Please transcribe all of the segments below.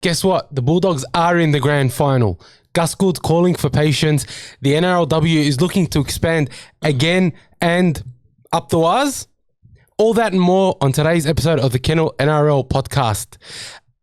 Guess what? The Bulldogs are in the grand final. Gus Gould's calling for patience. The NRLW is looking to expand again and up the waz. All that and more on today's episode of the Kennel NRL Podcast.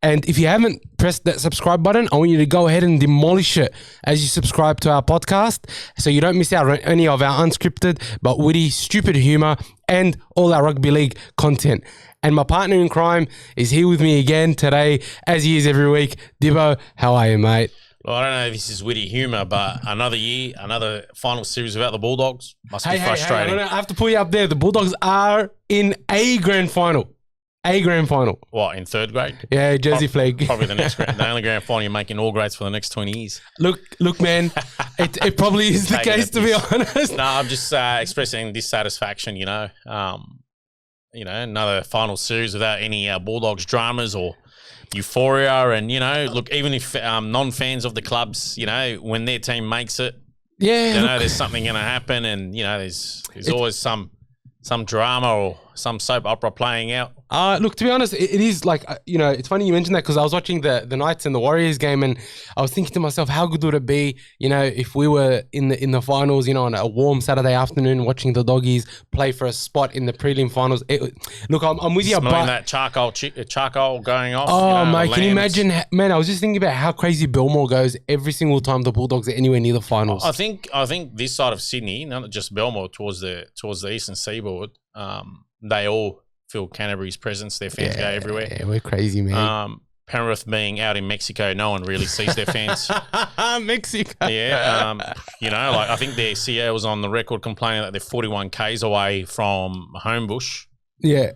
And if you haven't pressed that subscribe button, I want you to go ahead and demolish it as you subscribe to our podcast so you don't miss out on any of our unscripted but witty, stupid humour and all our rugby league content. And my partner in crime is here with me again today, as he is every week. Dibbo, how are you, mate? Well, I don't know if this is witty humour, but another year, another final series without the Bulldogs must be frustrating. I have to pull you up there. The Bulldogs are in a grand final. A grand final. What, in third grade? Yeah, Jersey flag. Probably the next grand. The only grand final you're making all grades for the next 20 years. Look, man, it probably is the case, to be honest. No, I'm just expressing dissatisfaction, another final series without any Bulldogs dramas or euphoria. And, look, even if non-fans of the clubs, when their team makes it, there's something going to happen. And, there's always some drama or some soap opera playing out. Look, to be honest, it is like, it's funny you mentioned that because I was watching the Knights and the Warriors game and I was thinking to myself, how good would it be, if we were in the finals, on a warm Saturday afternoon watching the Doggies play for a spot in the prelim finals. Look, I'm with you. Smelling that charcoal going off. Oh, mate, can you imagine? Man, I was just thinking about how crazy Belmore goes every single time the Bulldogs are anywhere near the finals. I think this side of Sydney, not just Belmore, towards the eastern seaboard, they all feel Canterbury's presence. Their fans go everywhere. Yeah, we're crazy, man. Penrith being out in Mexico, no one really sees their fans. Mexico. Yeah. I think their CEO was on the record complaining that they're 41 Ks away from Homebush. Yeah.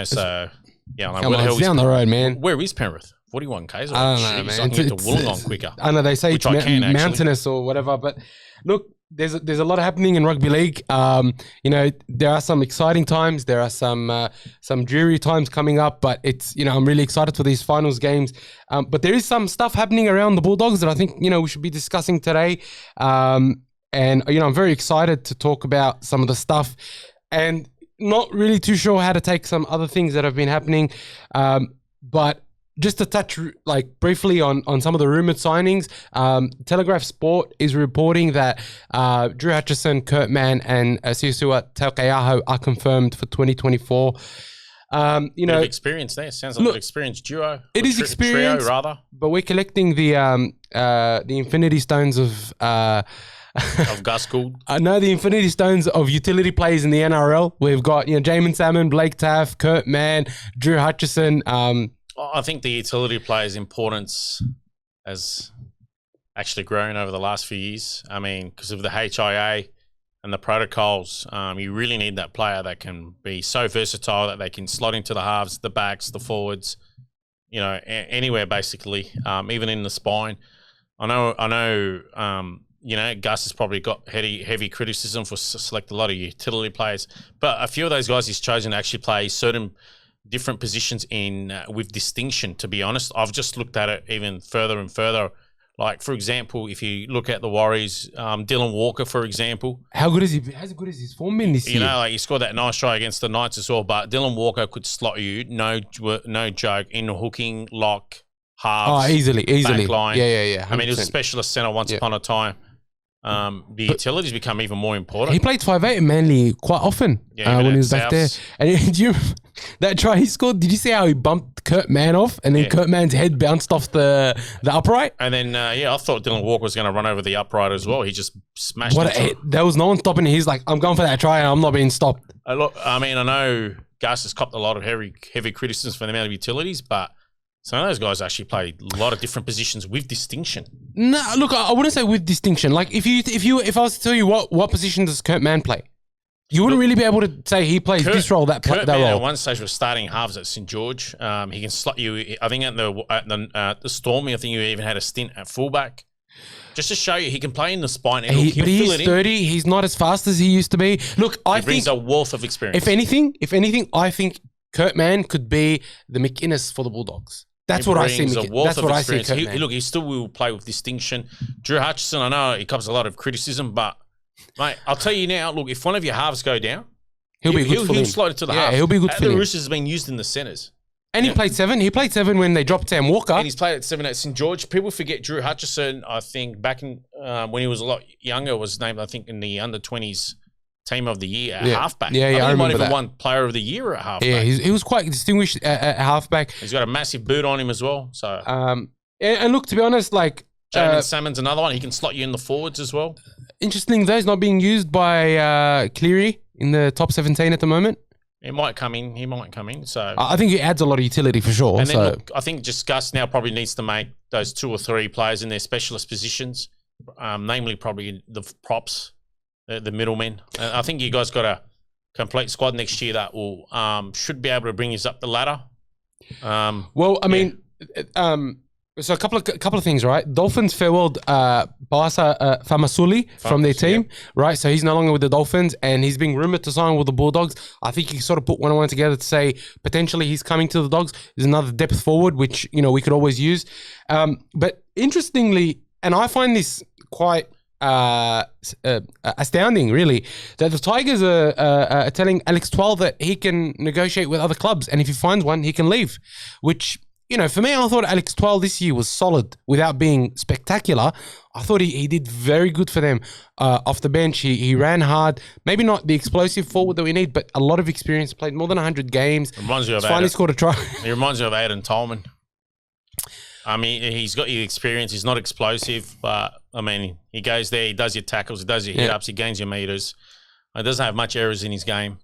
So, yeah. Come on, it's down the road, man. Where is Penrith? 41 Ks? I don't know, man. I can get to Wollongong quicker. I know, they say it's mountainous or whatever, but look, there's a lot happening in rugby league. There are some exciting times. There are some dreary times coming up, but it's, I'm really excited for these finals games. But there is some stuff happening around the Bulldogs that I think, we should be discussing today. And, I'm very excited to talk about some of the stuff and not really too sure how to take some other things that have been happening. But just to touch briefly on some of the rumoured signings, Telegraph Sport is reporting that Drew Hutchison, Kurt Mann and Siusua Taukeiaho are confirmed for 2024. Bit of experience there. Sounds like an experienced duo. It is experience, trio, rather. But we're collecting the Infinity Stones of Gus Gould. No, the Infinity Stones of utility players in the NRL. We've got Jamin Salmon, Blake Taaffe, Kurt Mann, Drew Hutchison. I think the utility player's importance has actually grown over the last few years. I mean, because of the HIA and the protocols, you really need that player that can be so versatile that they can slot into the halves, the backs, the forwards, anywhere basically, even in the spine. I know. Gus has probably got heavy criticism for select a lot of utility players, but a few of those guys he's chosen to actually play certain different positions with distinction. To be honest, I've just looked at it even further and further. Like, for example, if you look at the Warriors, Dylan Walker, for example. How good is he? How good is his form been this year? He scored that nice try against the Knights as well, but Dylan Walker could slot you, no joke, in hooking, lock, halves. Easily. Back line. Yeah. 100%. I mean, he was a specialist centre once upon a time. The utilities become even more important. He played 5'8" in Manly quite often when he was back there. And do you that try he scored? Did you see how he bumped Kurt Mann off and then Kurt Mann's head bounced off the upright? And then I thought Dylan Walker was going to run over the upright as well. He just smashed it. There was no one stopping him. He's like, I'm going for that try and I'm not being stopped. I know Gus has copped a lot of heavy criticisms for the amount of utilities, but some of those guys actually play a lot of different positions with distinction. No, look, I wouldn't say with distinction. Like if I was to tell you what position does Kurt Mann play, you wouldn't really be able to say he plays this role, that role. At one stage was starting halves at St George. He can slot you. I think at the Stormy, I think you even had a stint at fullback. Just to show you, he can play in the spine. And but he's 30. He's not as fast as he used to be. Look, he brings a wealth of experience. If anything, I think Kurt Mann could be the McInnes for the Bulldogs. That's what I see. That's what I see. He still will play with distinction. Drew Hutchison, I know he cops a lot of criticism, but mate, I'll tell you now. Look, if one of your halves go down, he'll slide it to the half. He'll be good for him. The Roosters has been used in the centres. And he played 7. He played 7 when they dropped Sam Walker. And he's played at 7 at St. George. People forget Drew Hutchison, I think, back in when he was a lot younger, was named, I think, in the under-20s team of the year at halfback. Yeah, I think I he might remember even that. won player of the year at halfback. Yeah, he was quite distinguished at halfback. He's got a massive boot on him as well. So, and look, to be honest, like Jamin Salmon's another one. He can slot you in the forwards as well. interesting though, he's not being used by Cleary in the top 17 at the moment. He might come in. So I think he adds a lot of utility for sure. And then look, I think just Gus now probably needs to make those 2 or 3 players in their specialist positions, namely probably the props, the middlemen. I think you guys got a complete squad next year that will should be able to bring us up the ladder. Well, I mean, so a couple of things, right? Dolphins farewelled Barca Famasuli from their team, right? So he's no longer with the Dolphins, and he's being rumored to sign with the Bulldogs. I think you sort of put one and one together to say potentially he's coming to the Dogs. There's another depth forward, which we could always use. But interestingly, and I find this quite astounding, really, that the Tigers are telling Alex Twal that he can negotiate with other clubs, and if he finds one, he can leave. Which, for me, I thought Alex Twal this year was solid without being spectacular. I thought he did very good for them off the bench. He ran hard, maybe not the explosive forward that we need, but a lot of experience. Played more than 100 games. Reminds you of finally scored a try. He reminds me of Aiden Tolman. I mean, he's got your experience. He's not explosive, but I mean, he goes there, he does your tackles, he does your hit-ups, he gains your meters. He doesn't have much errors in his game.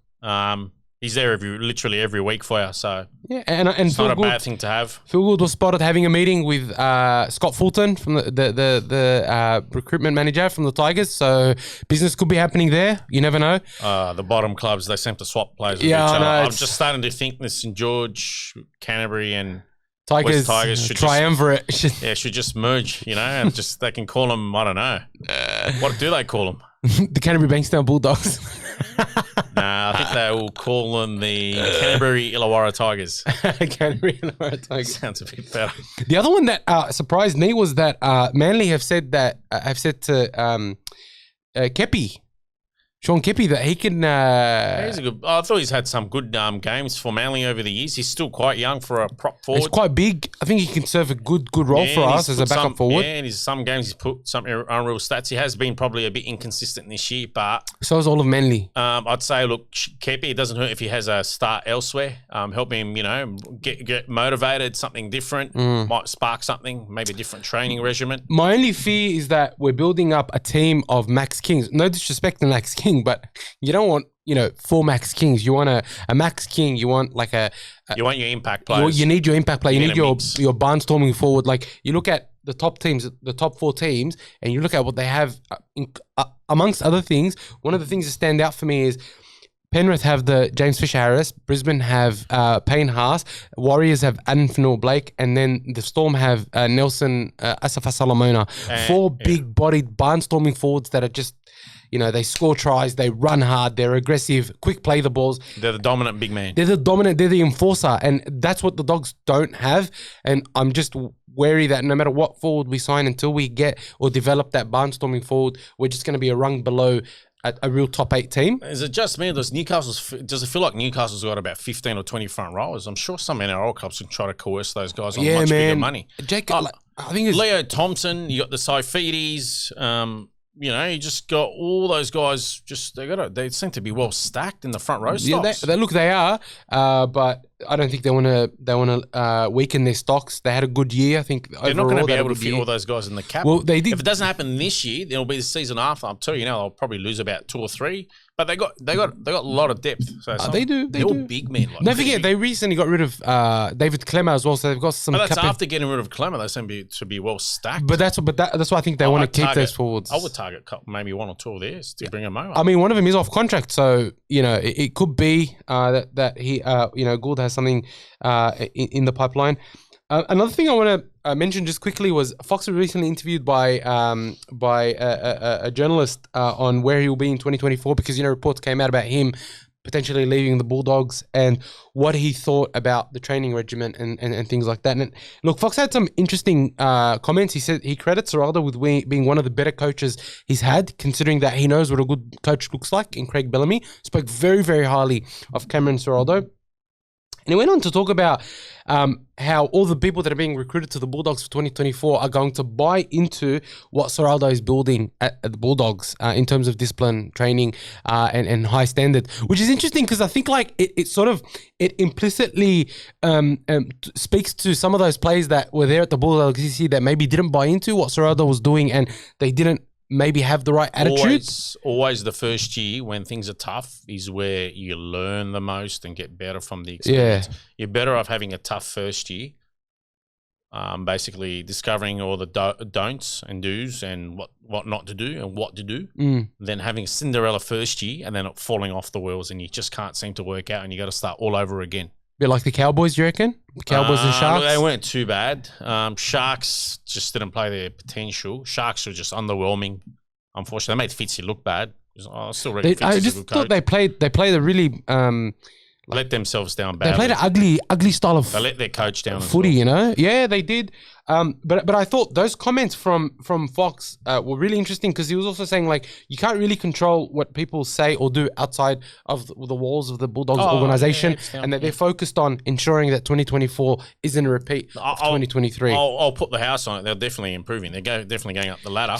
He's there literally every week for you, so and it's not a bad thing to have. Phil Gould was spotted having a meeting with Scott Fulton from the recruitment manager from the Tigers, so business could be happening there. You never know. The bottom clubs, they seem to swap players with each other. I'm just starting to think the St. George, Canterbury, and Tigers should triumvirate should just merge, and just they can call them, I don't know. What do they call them? The Canterbury Bankstown Bulldogs. Nah, I think they will call them the Canterbury Illawarra Tigers. Canterbury Illawarra Tigers. Sounds a bit better. The other one that surprised me was that Manly have said to Kepi, Sean Kepi, that he can. He's a good. I thought he's had some good games for Manly over the years. He's still quite young for a prop forward. He's quite big. I think he can serve a good role for us as a backup forward. Yeah, and some games he's put some unreal stats. He has been probably a bit inconsistent this year, but so is all of Manly. I'd say, look, Kepi, it doesn't hurt if he has a start elsewhere. Help him, get motivated, something different, might spark something, maybe a different training regimen. My only fear is that we're building up a team of Max Kings. No disrespect to Max King, but you don't want, 4 Max Kings. You want a Max King. You want like you want your impact players. You need your impact player. You need your barnstorming forward. Like you look at the top teams, the top 4 teams, and you look at what they have. Amongst other things, one of the things that stand out for me is Penrith have the James Fisher-Harris, Brisbane have Payne Haas, Warriors have Adam Fanua-Blake, and then the Storm have Nelson Asafa-Solomona. 4 big-bodied barnstorming forwards that are just, they score tries, they run hard, they're aggressive, quick play the balls. They're the dominant big man. They're the enforcer, and that's what the Dogs don't have. And I'm just wary that no matter what forward we sign, until we get or develop that barnstorming forward, we're just going to be a rung below a real top 8 team. Is it just me? Does it feel like Newcastle's got about 15 or 20 front rowers? I'm sure some NRL clubs can try to coerce those guys on much bigger money. Jake, I think it's Leo Thompson, you got the Saifidis, you just got all those guys. They seem to be well stacked in the front row stocks. Yeah, they are, but I don't think they want to weaken their stocks. They had a good year, I think. They're not going to be able to fit all those guys in the cap. Well, they did. If it doesn't happen this year, it'll be the season after. I'm telling you now, they'll probably lose about 2 or 3. But they got a lot of depth. So they do. They're all big men. Don't forget, they recently got rid of David Klemmer as well. So they've got some. But that's after getting rid of Klemmer. They seem to be well stacked. But that's why I think they want to keep those forwards. I would target maybe 1 or 2 of theirs to bring them over. I mean, one of them is off contract, so it could be that he Gould has something in the pipeline. Another thing I want to mention just quickly was Fox was recently interviewed by a journalist on where he will be in 2024, because reports came out about him potentially leaving the Bulldogs and what he thought about the training regimen and things like that. And look, Fox had some interesting comments. He said he credits Serraldo with being one of the better coaches he's had, considering that he knows what a good coach looks like in Craig Bellamy. Spoke very, very highly of Cameron Serraldo. And he went on to talk about how all the people that are being recruited to the Bulldogs for 2024 are going to buy into what Ciraldo is building at the Bulldogs in terms of discipline, training, and high standard, which is interesting because I think like it implicitly speaks to some of those players that were there at the Bulldogs this year that maybe didn't buy into what Ciraldo was doing and they didn't maybe have the right attitude. Always the first year when things are tough is where you learn the most and get better from the experience. Yeah. You're better off having a tough first year, basically discovering all the don'ts and do's and what not to do and what to do, than having a Cinderella first year and then falling off the wheels and you just can't seem to work out and you got to start all over again. Bit like the Cowboys, you reckon? Cowboys and Sharks? They weren't too bad. Sharks just didn't play their potential. Sharks were just underwhelming. Unfortunately, they made Fitzy look bad. I still reckon Fitzy's a good coach. I just thought they played a really... let themselves down badly. They played an ugly style of... They let their coach down footy, you know? Yeah, they did. But I thought those comments from Fox were really interesting because he was also saying, like, you can't really control what people say or do outside of the walls of the Bulldogs organization, and that they're focused on ensuring that 2024 isn't a repeat of 2023. I'll put the house on it. They're definitely improving. They're definitely going up the ladder.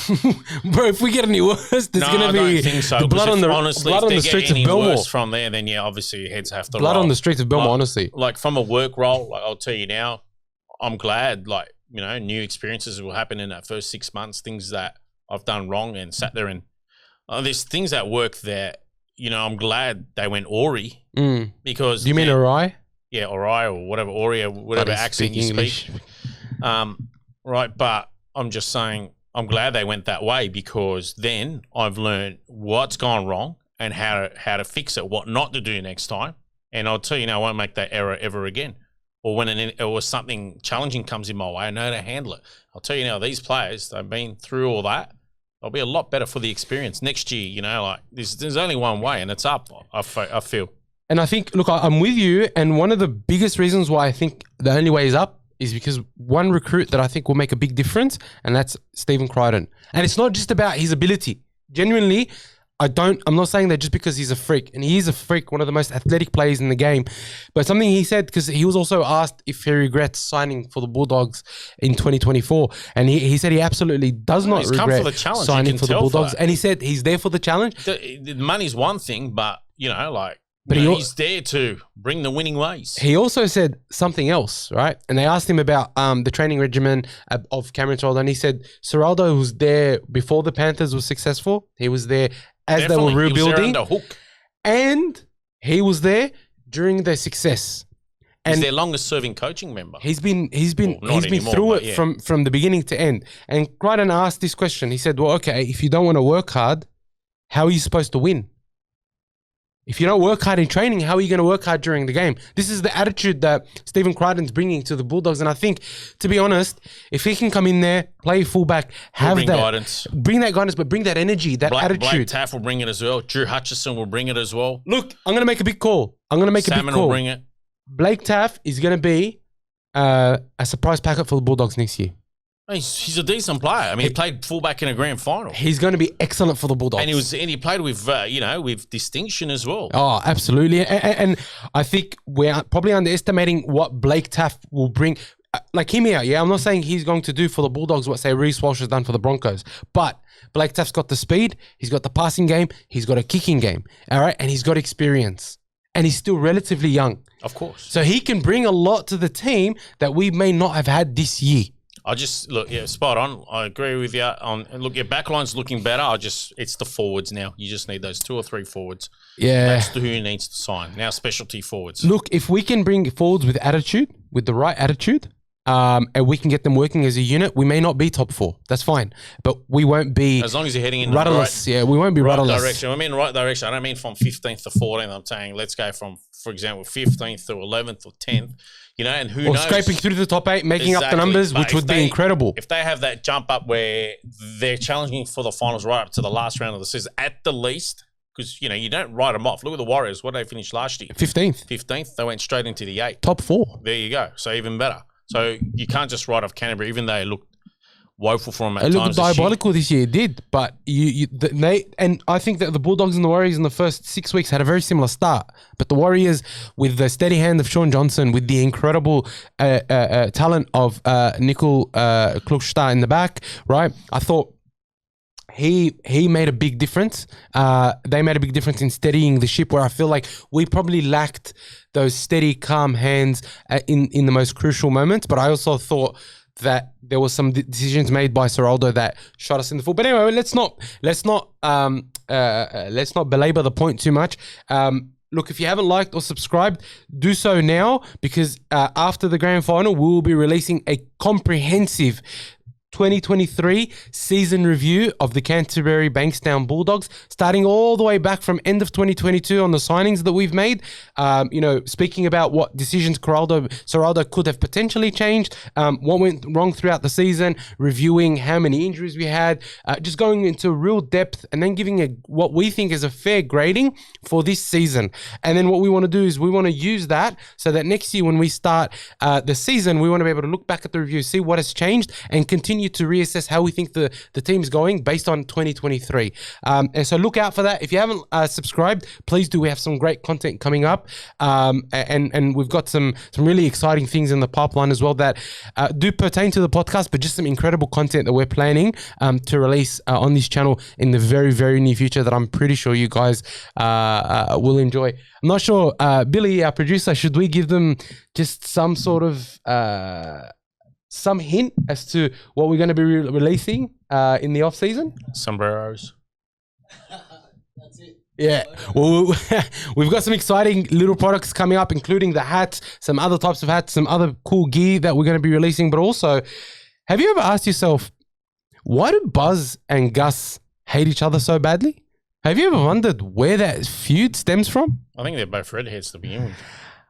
Bro, if we get any worse, there's going to be I don't think so, the blood on the streets of Belmore. From there, then obviously your heads have to blood roll. On the streets of Belmore, honestly. Like from a work role, like I'll tell you now, I'm glad, like, you know, new experiences will happen in that first 6 months, things that I've done wrong and sat there and there's things at work that, you know, I'm glad they went Ori because... Do you mean Ori? Yeah, Ori or whatever, Ori or whatever accent you speak. Right, but I'm just saying I'm glad they went that way because then I've learned what's gone wrong and how to fix it, what not to do next time. And I'll tell you now, I won't make that error ever again. Or when something challenging comes in my way, I know how to handle it. I'll tell you now, these players, they've been through all that. They'll be a lot better for the experience next year. You know, like there's only one way, and it's up. I feel. And I think, look, I'm with you. And one of the biggest reasons why I think the only way is up is because one recruit that I think will make a big difference, and that's Stephen Crichton. And it's not just about his ability. Genuinely, I'm not saying that just because he's a freak, and he is a freak, one of the most athletic players in the game, but something he said, because he was also asked if he regrets signing for the Bulldogs in 2024, and he said he absolutely does not regret signing for the Bulldogs, and he said he's there for the challenge. The money's one thing, but, you know, like, but he's there to bring the winning ways. He also said something else, right? And they asked him about the training regimen of Cameron Ciraldo, and he said Ciraldo was there before the Panthers was successful. He was there as they were rebuilding, and he was there during their success. And he's their longest serving coaching member. He's been through it from the beginning to end. And Crichton asked this question. He said, "Well, okay, if you don't want to work hard, how are you supposed to win? If you don't work hard in training, how are you going to work hard during the game?" This is the attitude that Stephen Crichton's bringing to the Bulldogs. And I think, to be honest, if he can come in there, play fullback, bring that guidance, but bring that energy, that attitude. Blake Taff will bring it as well. Drew Hutchison will bring it as well. Look, I'm going to make a big call. Salmon will bring it. Blake Taff is going to be a surprise packet for the Bulldogs next year. He's a decent player. I mean, he played fullback in a grand final. He's going to be excellent for the Bulldogs, and he played with with distinction as well. Oh, absolutely. And I think we're probably underestimating what Blake Taff will bring. Like, hear me out. Yeah, I'm not saying he's going to do for the Bulldogs what say Reece Walsh has done for the Broncos, but Blake Taff's got the speed, he's got the passing game, he's got a kicking game. All right, and he's got experience, and he's still relatively young. Of course. So he can bring a lot to the team that we may not have had this year. Spot on. I agree with you. Your backline's looking better. It's the forwards now. You just need those 2 or 3 forwards. Yeah. That's who needs to sign. Now, specialty forwards. Look, if we can bring forwards with attitude, with the right attitude, and we can get them working as a unit, we may not be top 4. That's fine. But we won't be... As long as you're heading in rudderless. The right, we won't be right rudderless. Direction. I mean right direction. I don't mean from 15th to 14th. I'm saying let's go from, for example, 15th to 11th or 10th. You know, and who knows? Or scraping through the top 8, making up the numbers, which would be incredible. If they have that jump up where they're challenging for the finals right up to the last round of the season, at the least, because, you know, you don't write them off. Look at the Warriors. What did they finish last year? 15th. 15th. They went straight into the 8. Top 4. There you go. So even better. So you can't just write off Canterbury, even though they looked woeful for them at It times. looked diabolical this year, it did. But and I think that the Bulldogs and the Warriors in the first 6 weeks had a very similar start. But the Warriors, with the steady hand of Sean Johnson, with the incredible talent of Nickel Klukstad in the back, right? I thought he made a big difference. They made a big difference in steadying the ship, where I feel like we probably lacked those steady, calm hands in the most crucial moments. But I also thought that there was some decisions made by Seraldo that shot us in the foot. But anyway, let's not belabor the point too much. Look, if you haven't liked or subscribed, do so now, because after the grand final, we will be releasing a comprehensive 2023 season review of the Canterbury Bankstown Bulldogs, starting all the way back from end of 2022 on the signings that we've made. Speaking about what decisions Seraldo could have potentially changed, what went wrong throughout the season, reviewing how many injuries we had, just going into real depth, and then giving what we think is a fair grading for this season. And then what we want to do is we want to use that so that next year when we start the season, we want to be able to look back at the review, see what has changed, and continue to reassess how we think the team's going based on 2023. And so look out for that. If you haven't subscribed, please do. We have some great content coming up. And we've got some really exciting things in the pipeline as well that do pertain to the podcast, but just some incredible content that we're planning to release on this channel in the very, very near future that I'm pretty sure you guys will enjoy. I'm not sure, Billy, our producer, should we give them just some sort of some hint as to what we're going to be releasing in the off season? Sombreros. That's it. Yeah. Well, we've got some exciting little products coming up, including the hats, some other types of hats, some other cool gear that we're going to be releasing. But also, have you ever asked yourself, why do Buzz and Gus hate each other so badly? Have you ever wondered where that feud stems from? I think they're both redheads to begin with.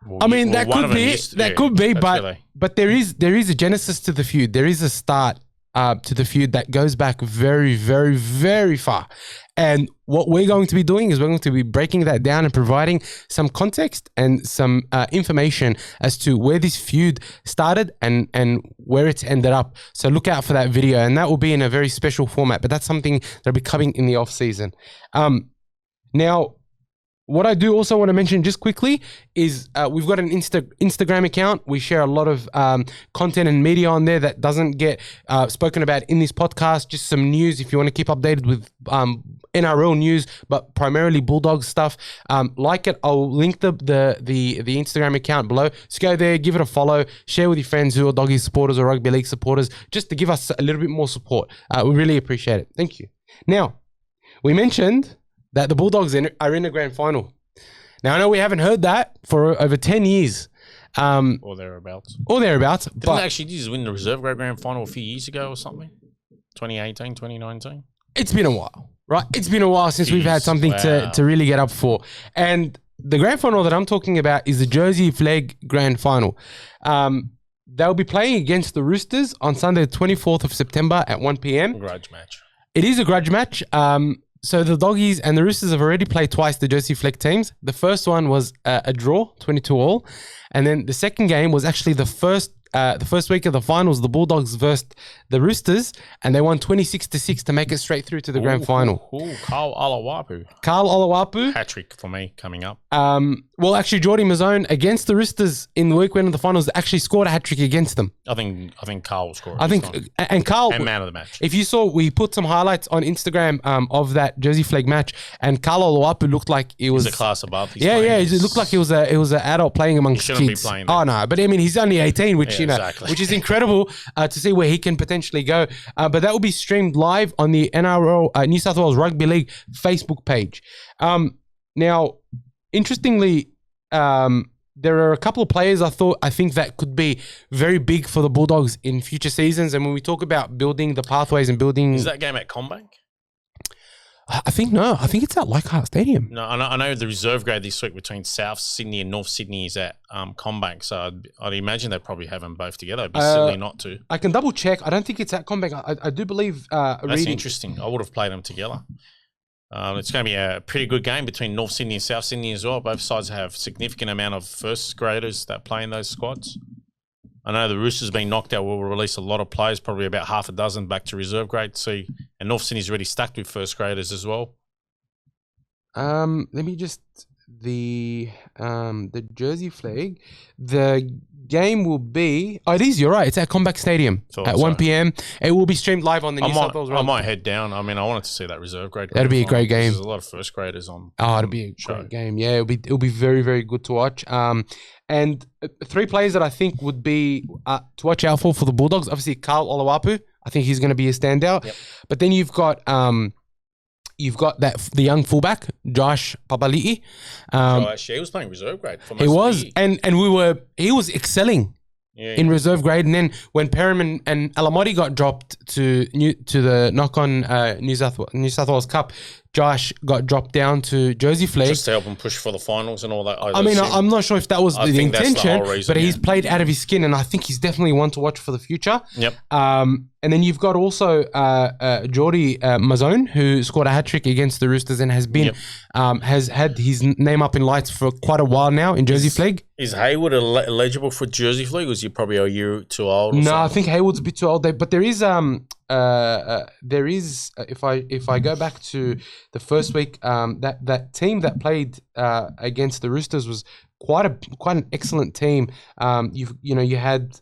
That could be, but there is a genesis to the feud. There is a start to the feud that goes back very, very, very far. And what we're going to be doing is we're going to be breaking that down and providing some context and some information as to where this feud started and where it's ended up. So look out for that video, and that will be in a very special format, but that's something that'll be coming in the off season. Now, what I do also want to mention just quickly is we've got an Instagram account. We share a lot of content and media on there that doesn't get spoken about in this podcast. Just some news if you want to keep updated with NRL news, but primarily Bulldogs stuff. Like it, I'll link the Instagram account below. Just go there, give it a follow, share with your friends who are Doggy supporters or Rugby League supporters, just to give us a little bit more support. We really appreciate it. Thank you. Now, we mentioned that the Bulldogs are in the grand final. Now, I know we haven't heard that for over 10 years. Or thereabouts. Didn't they actually just win the reserve grade grand final a few years ago or something? 2018, 2019? It's been a while, right? It's been a while since we've had something to really get up for. And the grand final that I'm talking about is the Jersey Flag grand final. They'll be playing against the Roosters on Sunday, the 24th of September at 1 p.m. Grudge match. It is a grudge match. So the Doggies and the Roosters have already played twice, the Jersey Flag teams. The first one was a draw, 22-all. And then the second game was actually the first week of the finals, the Bulldogs versus the Roosters, and they won 26-6 to make it straight through to the grand final. Carl Alawapu. Hat-trick for me coming up. Well, actually, Geordie Mazzone against the Roosters in the week when the finals actually scored a hat-trick against them. I think Carl will score. And Carl, and man of the match. If you saw, we put some highlights on Instagram of that Jersey Flag match, and Carl Alawapu looked like he was a class above. It looked like he was an adult playing amongst kids. He shouldn't be playing. Oh no, but I mean, he's only 18, which which is incredible to see where he can potentially go. But that will be streamed live on the NRL New South Wales Rugby League Facebook page. Now, interestingly, there are a couple of players I think that could be very big for the Bulldogs in future seasons. And when we talk about building the pathways and building, is that game at CommBank? I think it's at Leichhardt Stadium. No, I know the reserve grade this week between South Sydney and North Sydney is at CommBank, so I'd imagine they probably have them both together. It'd be silly not to. I can double check. I don't think it's at CommBank. I do believe. That's interesting. I would have played them together. It's going to be a pretty good game between North Sydney and South Sydney as well. Both sides have significant amount of first graders that play in those squads. I know the Roosters being knocked out will release a lot of players, probably about half a dozen back to reserve grade. See, and North Sydney's already stacked with first graders as well. Let me just the jersey flag. The game will be. Oh, it is. You're right. It's at Combank Stadium at 1 p.m. It will be streamed live on the New South Wales. I might head down. I mean, I wanted to see that reserve grade. That'd be a great game. There's a lot of first graders on. Oh, it'll be a great game. Yeah, it'll be very, very good to watch. And 3 players that I think would be to watch out for the Bulldogs. Obviously, Carl Olawapu. I think he's going to be a standout. Yep. But then you've got the young fullback Josh Papali'i. He was playing reserve grade. For most he was, and he was excelling in reserve grade. And then when Perham and Alamotti got dropped to the knock-on New South Wales Cup, Josh got dropped down to jersey flag. Just to help him push for the finals and all that. I mean, I'm not sure if that was the intention, but he's played out of his skin, and I think he's definitely one to watch for the future. Yep. And then you've got also Geordie Mazzone, who scored a hat-trick against the Roosters and has been has had his name up in lights for quite a while now in jersey flag. Is Hayward eligible for jersey flag, or is he probably a year too old? No, I think Hayward's a bit too old. But there is if I go back to the first week, that team that played against the Roosters was quite an excellent team. You had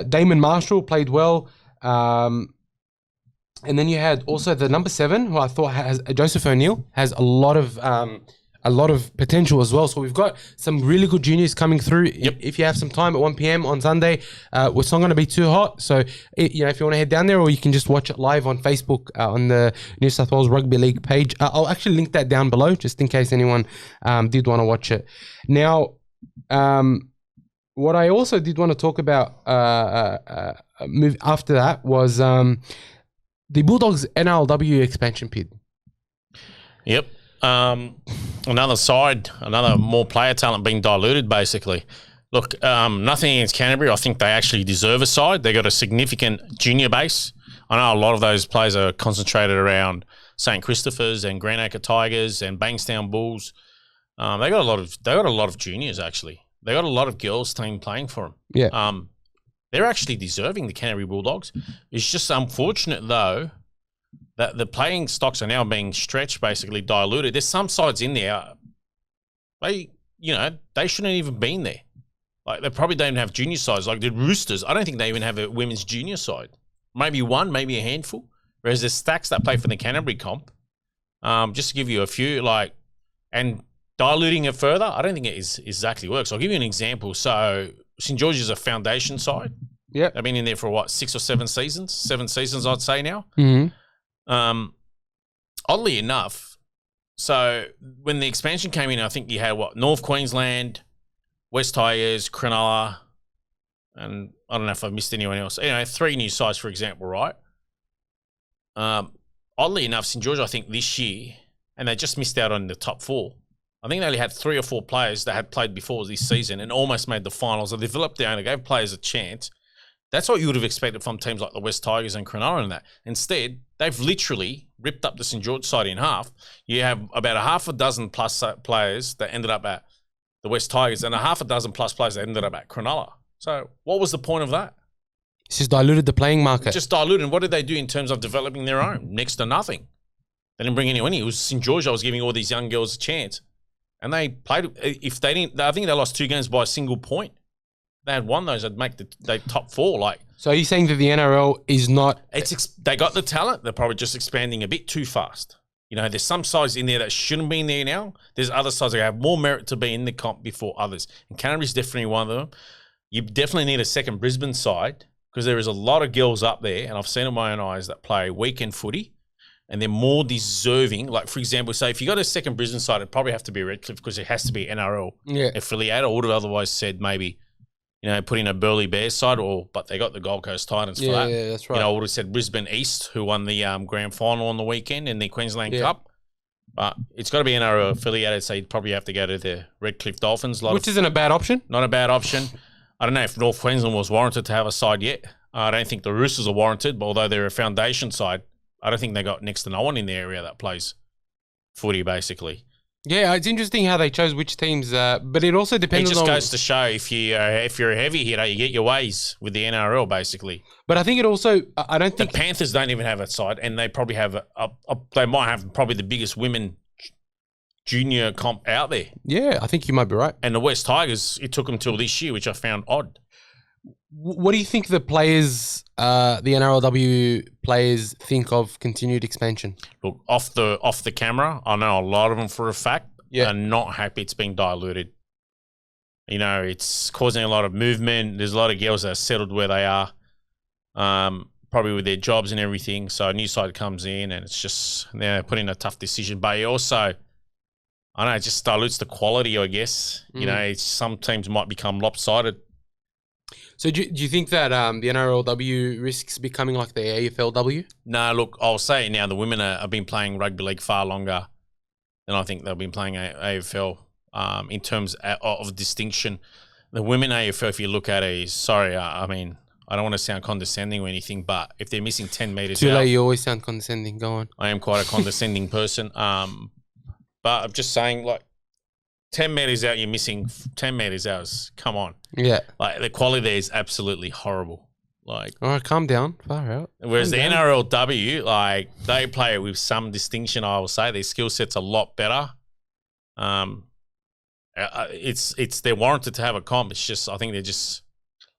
Damon Marshall played well, and then you had also the number 7, who I thought has Joseph O'Neill, has a lot of potential as well. So we've got some really good juniors coming through. Yep. If you have some time at 1 p.m. on Sunday, it's not going to be too hot. So, if you want to head down there, or you can just watch it live on Facebook on the New South Wales Rugby League page. I'll actually link that down below just in case anyone did want to watch it. Now, what I also did want to talk about move after that was the Bulldogs NRLW expansion bid. Yep. Another more player talent being diluted, basically. Look, nothing against Canterbury. I think they actually deserve a side. They got a significant junior base. I know a lot of those players are concentrated around St. Christopher's and Greenacre Tigers and Bankstown Bulls. They got a lot of juniors, actually. They got a lot of girls team playing for them. Yeah. They're actually deserving, the Canterbury Bulldogs. It's just unfortunate, though, that the playing stocks are now being stretched, basically diluted. There's some sides in there, they shouldn't even been there. Like, they probably don't even have junior sides. Like the Roosters, I don't think they even have a women's junior side. Maybe one, maybe a handful. Whereas there's stacks that play for the Canterbury comp. Just to give you a few, and diluting it further, I don't think it exactly works. I'll give you an example. So St. George is a foundation side. Yeah, they've been in there for 6 or 7 seasons? 7 seasons, I'd say now. Mm-hmm. Oddly enough, so when the expansion came in, I think you had North Queensland, West Tigers, Cronulla, and I don't know if I've missed anyone else. 3 new sides, for example, right? Oddly enough, St. George, I think this year, and they just missed out on the top 4. I think they only had 3 or 4 players that had played before this season and almost made the finals. They developed down and gave players a chance. That's what you would have expected from teams like the West Tigers and Cronulla and that. Instead, they've literally ripped up the St. George side in half. You have about a half a dozen plus players that ended up at the West Tigers and a half a dozen plus players that ended up at Cronulla. So what was the point of that? It's just diluted the playing market. Just diluted. And what did they do in terms of developing their own? Next to nothing. They didn't bring anyone in. It was St. George that was giving all these young girls a chance. And they played, I think they lost 2 games by a single point. They had won those, they'd make the top 4. So are you saying that the NRL is not... They got the talent. They're probably just expanding a bit too fast. There's some sides in there that shouldn't be in there now. There's other sides that have more merit to be in the comp before others. And Canterbury's definitely one of them. You definitely need a second Brisbane side because there is a lot of girls up there, and I've seen it with my own eyes, that play weekend footy, and they're more deserving. Like, for example, say if you got a second Brisbane side, it'd probably have to be Redcliffe because it has to be NRL affiliated. I would have otherwise said maybe... put in a Burleigh Bears side, but they got the Gold Coast Titans for that. Yeah, that's right. I would have said Brisbane East, who won the grand final on the weekend in the Queensland Cup. But it's got to be NRL affiliated, so you'd probably have to go to the Redcliffe Dolphins. Which isn't a bad option. Not a bad option. I don't know if North Queensland was warranted to have a side yet. I don't think the Roosters are warranted, but although they're a foundation side, I don't think they got next to no one in the area that plays footy, basically. Yeah, it's interesting how they chose which teams, but it also depends on. It just goes to show if you're a heavy hitter, you get your ways with the NRL basically. But I think it also, I don't think the Panthers don't even have a side, and they probably have they might have probably the biggest women junior comp out there. Yeah, I think you might be right. And the West Tigers, it took them till this year, which I found odd. What do you think the players, the NRLW players, think of continued expansion? Look, off the camera, I know a lot of them for a fact are not happy it's being diluted. You know, it's causing a lot of movement. There's a lot of girls that are settled where they are, probably with their jobs and everything. So a new side comes in, and it's just they're putting a tough decision. But it also, I don't know, it just dilutes the quality, I guess. You know, some teams might become lopsided. So do you think that the NRLW risks becoming like the AFLW? No, look, I'll say now the women have been playing rugby league far longer than I think they've been playing AFL in terms of distinction. The women AFL, if you look at it, is, sorry, I mean, I don't want to sound condescending or anything, but if they're missing 10 metres Too late, you always sound condescending. Go on. I am quite a condescending person. But I'm just saying, like, 10 metres out, you're missing 10 metres out. Come on. Yeah. Like, the quality there is absolutely horrible. Like, all right, calm down. Far out. Whereas the NRLW, like, they play it with some distinction, I will say. Their skill set's a lot better. They're warranted to have a comp. It's just, I think they just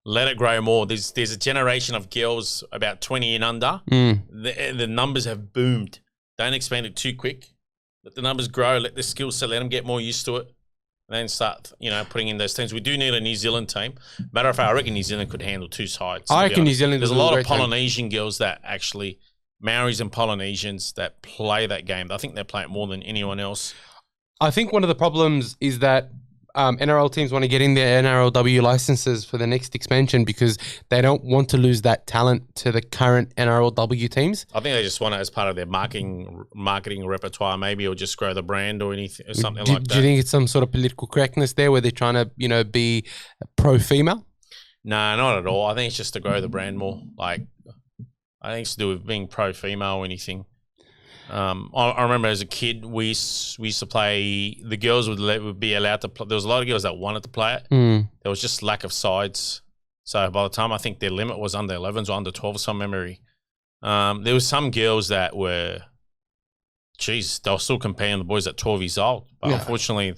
let it grow more. There's a generation of girls about 20 and under. The numbers have boomed. Don't expand it too quick. Let the numbers grow. Let the skill set. Let them get more used to it. And then start, putting in those teams. We do need a New Zealand team. Matter of fact, I reckon New Zealand could handle two sides. I reckon New Zealand. There's a lot of Polynesian girls that actually, Maoris and Polynesians that play that game. I think they play it more than anyone else. I think one of the problems is that NRL teams want to get in their NRLW licenses for the next expansion because they don't want to lose that talent to the current NRLW teams. I think they just want it as part of their marketing repertoire, maybe, or just grow the brand or anything, or something like that. Do you think it's some sort of political correctness there where they're trying to, be pro-female? No, not at all. I think it's just to grow the brand more. Like, I think it's to do with being pro-female or anything. I remember as a kid, we used to play. The girls would be allowed to play. There was a lot of girls that wanted to play it. There was just lack of sides. So by the time I think their limit was under 11s or under 12s, some memory. There was some girls that were, they were still comparing the boys at 12 years old. But unfortunately,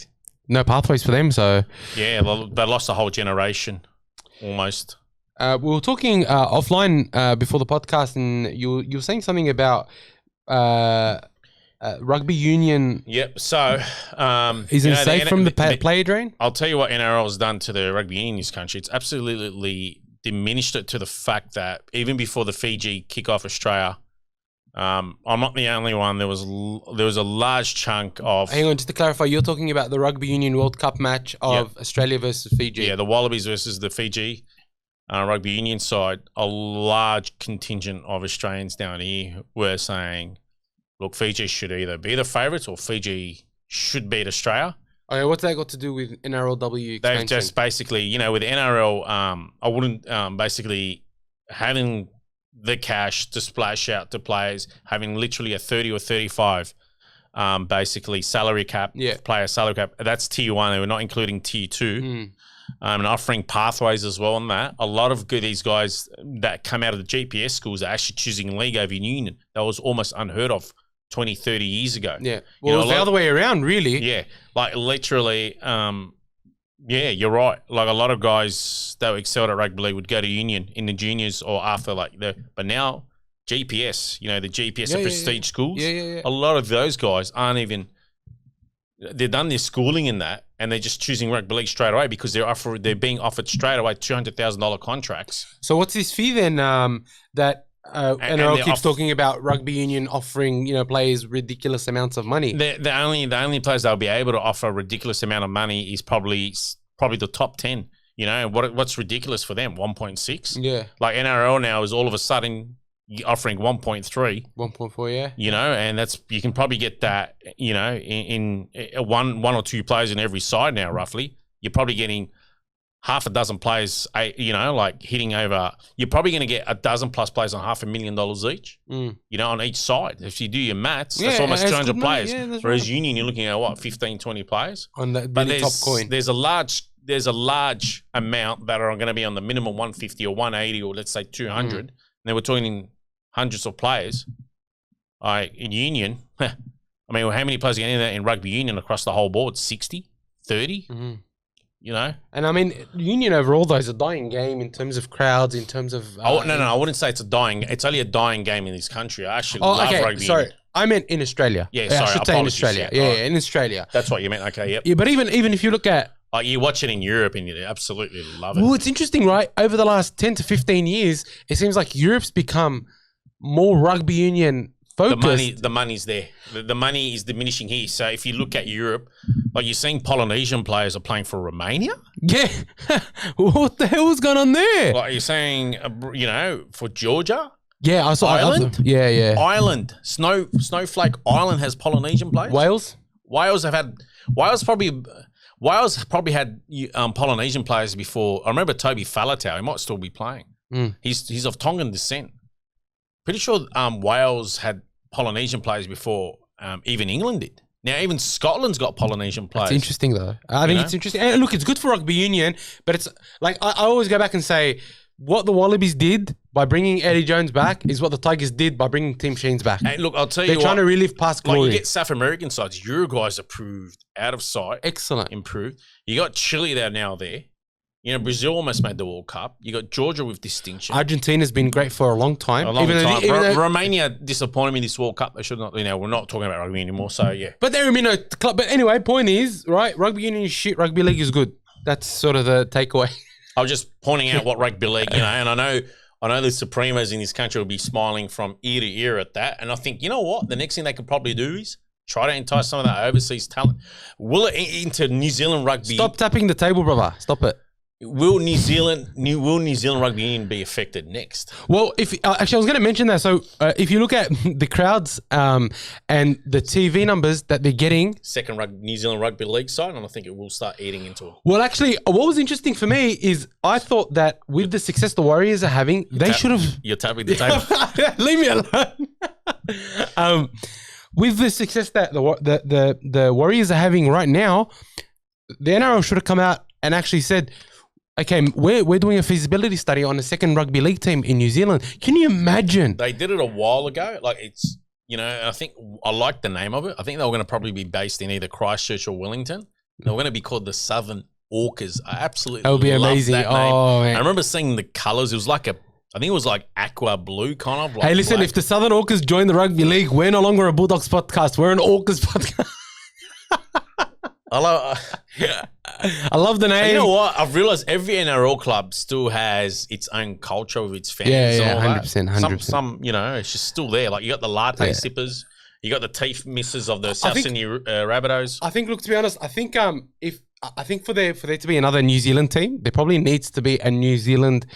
no pathways for them. So yeah, they lost a whole generation almost. We were talking offline before the podcast, and you were saying something about. Rugby Union. Yep. So, is it safe from the player drain? I'll tell you what NRL has done to the Rugby Union in this country. It's absolutely diminished it to the fact that even before the Fiji kick off Australia, I'm not the only one. There was a large chunk of. Hang on, just to clarify, you're talking about the Rugby Union World Cup match of Australia versus Fiji. Yeah, the Wallabies versus the Fiji. Rugby Union side, a large contingent of Australians down here were saying, look, Fiji should either be the favourites or Fiji should beat Australia. Okay, what's that got to do with NRLW expansion? They've just basically, with NRL, I wouldn't basically having the cash to splash out to players, having literally a 30 or 35 basically salary cap, player salary cap. That's tier 1. They were not including tier 2. And offering pathways as well on that. A lot of these guys that come out of the GPS schools are actually choosing league over union. That was almost unheard of 20, 30 years ago. Yeah. Well, it was the other way around, really. Yeah. Like, literally, you're right. Like, a lot of guys that excelled at rugby league would go to union in the juniors or after, but now GPS, the GPS prestige schools. Yeah. A lot of those guys aren't even... They've done their schooling in that, and they're just choosing rugby league straight away because they're being offered straight away $200,000 contracts. So what's this fee then that NRL keeps talking about Rugby Union offering players ridiculous amounts of money? The only players they'll be able to offer a ridiculous amount of money is probably the top 10. What's ridiculous for them? 1.6. Yeah, like NRL now is all of a sudden offering 1.3, 1.4, and that's, you can probably get that, in one or two players in every side now. Roughly, you're probably getting half a dozen players, like hitting over. You're probably going to get a dozen plus players on $500,000 each. On each side. If you do your maths, that's almost 200 players. Yeah, whereas Union, you're looking at what 15, 20 players on that really top coin. There's a large amount that are going to be on the minimum 150 or 180 or let's say 200. And then we're talking hundreds of players. In Union, I mean, how many players are getting in Rugby Union across the whole board? 60, 30. And I mean, Union overall though is a dying game in terms of crowds, in terms of. No, I wouldn't say it's a dying. It's only a dying game in this country. I actually love rugby. Sorry, I meant in Australia. Yeah, sorry, I should say in Australia. Yeah, in Australia. That's what you meant. Okay, yep. Yeah, but even if you look at. You watch it in Europe and you absolutely love it. Well, it's interesting, right? Over the last 10 to 15 years, it seems like Europe's become more rugby union focused. The money's there. The money is diminishing here. So if you look at Europe, like you're seeing Polynesian players are playing for Romania. Yeah. What the hell was going on there? Like you're saying, for Georgia. Yeah, I saw Ireland. Yeah. Ireland, Snowflake Island has Polynesian players. Wales probably had Polynesian players before. I remember Toby Faletau. He might still be playing. He's of Tongan descent. Pretty sure Wales had Polynesian players before even England did. Now, even Scotland's got Polynesian players. It's interesting, though. I think it's interesting. And look, it's good for rugby union, but it's like I always go back and say what the Wallabies did by bringing Eddie Jones back is what the Tigers did by bringing Tim Sheens back. Hey, look, I'll tell you They're trying to relive past glory. Like you get South American sides. Uruguay's approved, out of sight. Excellent. Improved. You got Chile now there. Brazil almost made the World Cup. You got Georgia with distinction. Argentina's been great for a long time. Romania disappointed me this World Cup. They should not. We're not talking about rugby anymore. So yeah. But they're club. But anyway, point is, right? Rugby union is shit. Rugby league is good. That's sort of the takeaway. I was just pointing out what rugby league, and I know the Supremos in this country will be smiling from ear to ear at that. And I think, you know what? The next thing they could probably do is try to entice some of that overseas talent. Will it into New Zealand rugby? Stop tapping the table, brother. Stop it. Will New Zealand rugby union be affected next? Well, if actually I was going to mention that. So if you look at the crowds and the TV numbers that they're getting, second New Zealand rugby league side, and I think it will start eating into it. Well, actually, what was interesting for me is I thought that with the success the Warriors are having, they should have. You're tapping the table. Leave me alone. With the success that the Warriors are having right now, the NRL should have come out and actually said, okay, we're doing a feasibility study on a second rugby league team in New Zealand. Can you imagine? They did it a while ago. Like it's, I think I like the name of it. I think they were going to probably be based in either Christchurch or Wellington. They were going to be called the Southern Orcas. I absolutely that would be amazing. That name. Oh, man. I remember seeing the colours. It was like I think it was like aqua blue kind of. Like hey, listen, black. If the Southern Orcas join the rugby league, we're no longer a Bulldogs podcast. We're an Orcas podcast. I love the name. You know what? I've realized every NRL club still has its own culture with its fans. Yeah, 100%. Some, it's just still there. Like you got the latte sippers, you got the teeth missers of the South Sydney Rabbitohs. I think. Look, to be honest, I think for there to be another New Zealand team, there probably needs to be a New Zealand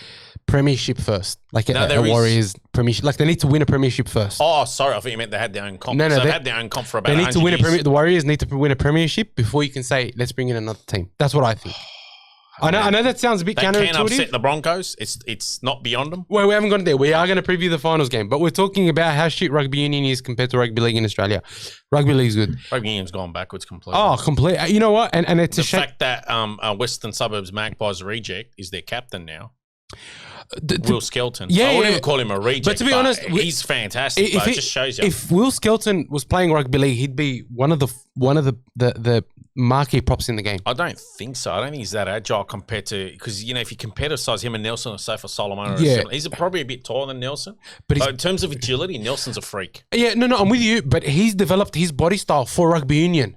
premiership first, like a Warriors premiership. Like they need to win a premiership first. Oh, sorry, I thought you meant they had their own comp. No, they've had their own comp for about. They need to win years. The Warriors need to win a premiership before you can say let's bring in another team. That's what I think. I know that sounds a bit counterintuitive. They can't upset the Broncos. It's not beyond them. Well, we haven't gone there. We are going to preview the finals game, but we're talking about how shit rugby union is compared to rugby league in Australia. Rugby league's good. Rugby union's gone backwards completely. Oh, completely. You know what? And it's the fact that Western Suburbs Magpies reject is their captain now. Will Skelton. Yeah, I wouldn't even call him a reject. But to be honest, he's fantastic. It just shows you. If Will Skelton was playing rugby league, he'd be one of the marquee props in the game. I don't think so. I don't think he's that agile compared to because if you compare the size him and Nelson or say for Solomon, he's probably a bit taller than Nelson. But in terms of agility, Nelson's a freak. Yeah, no, I'm with you. But he's developed his body style for rugby union.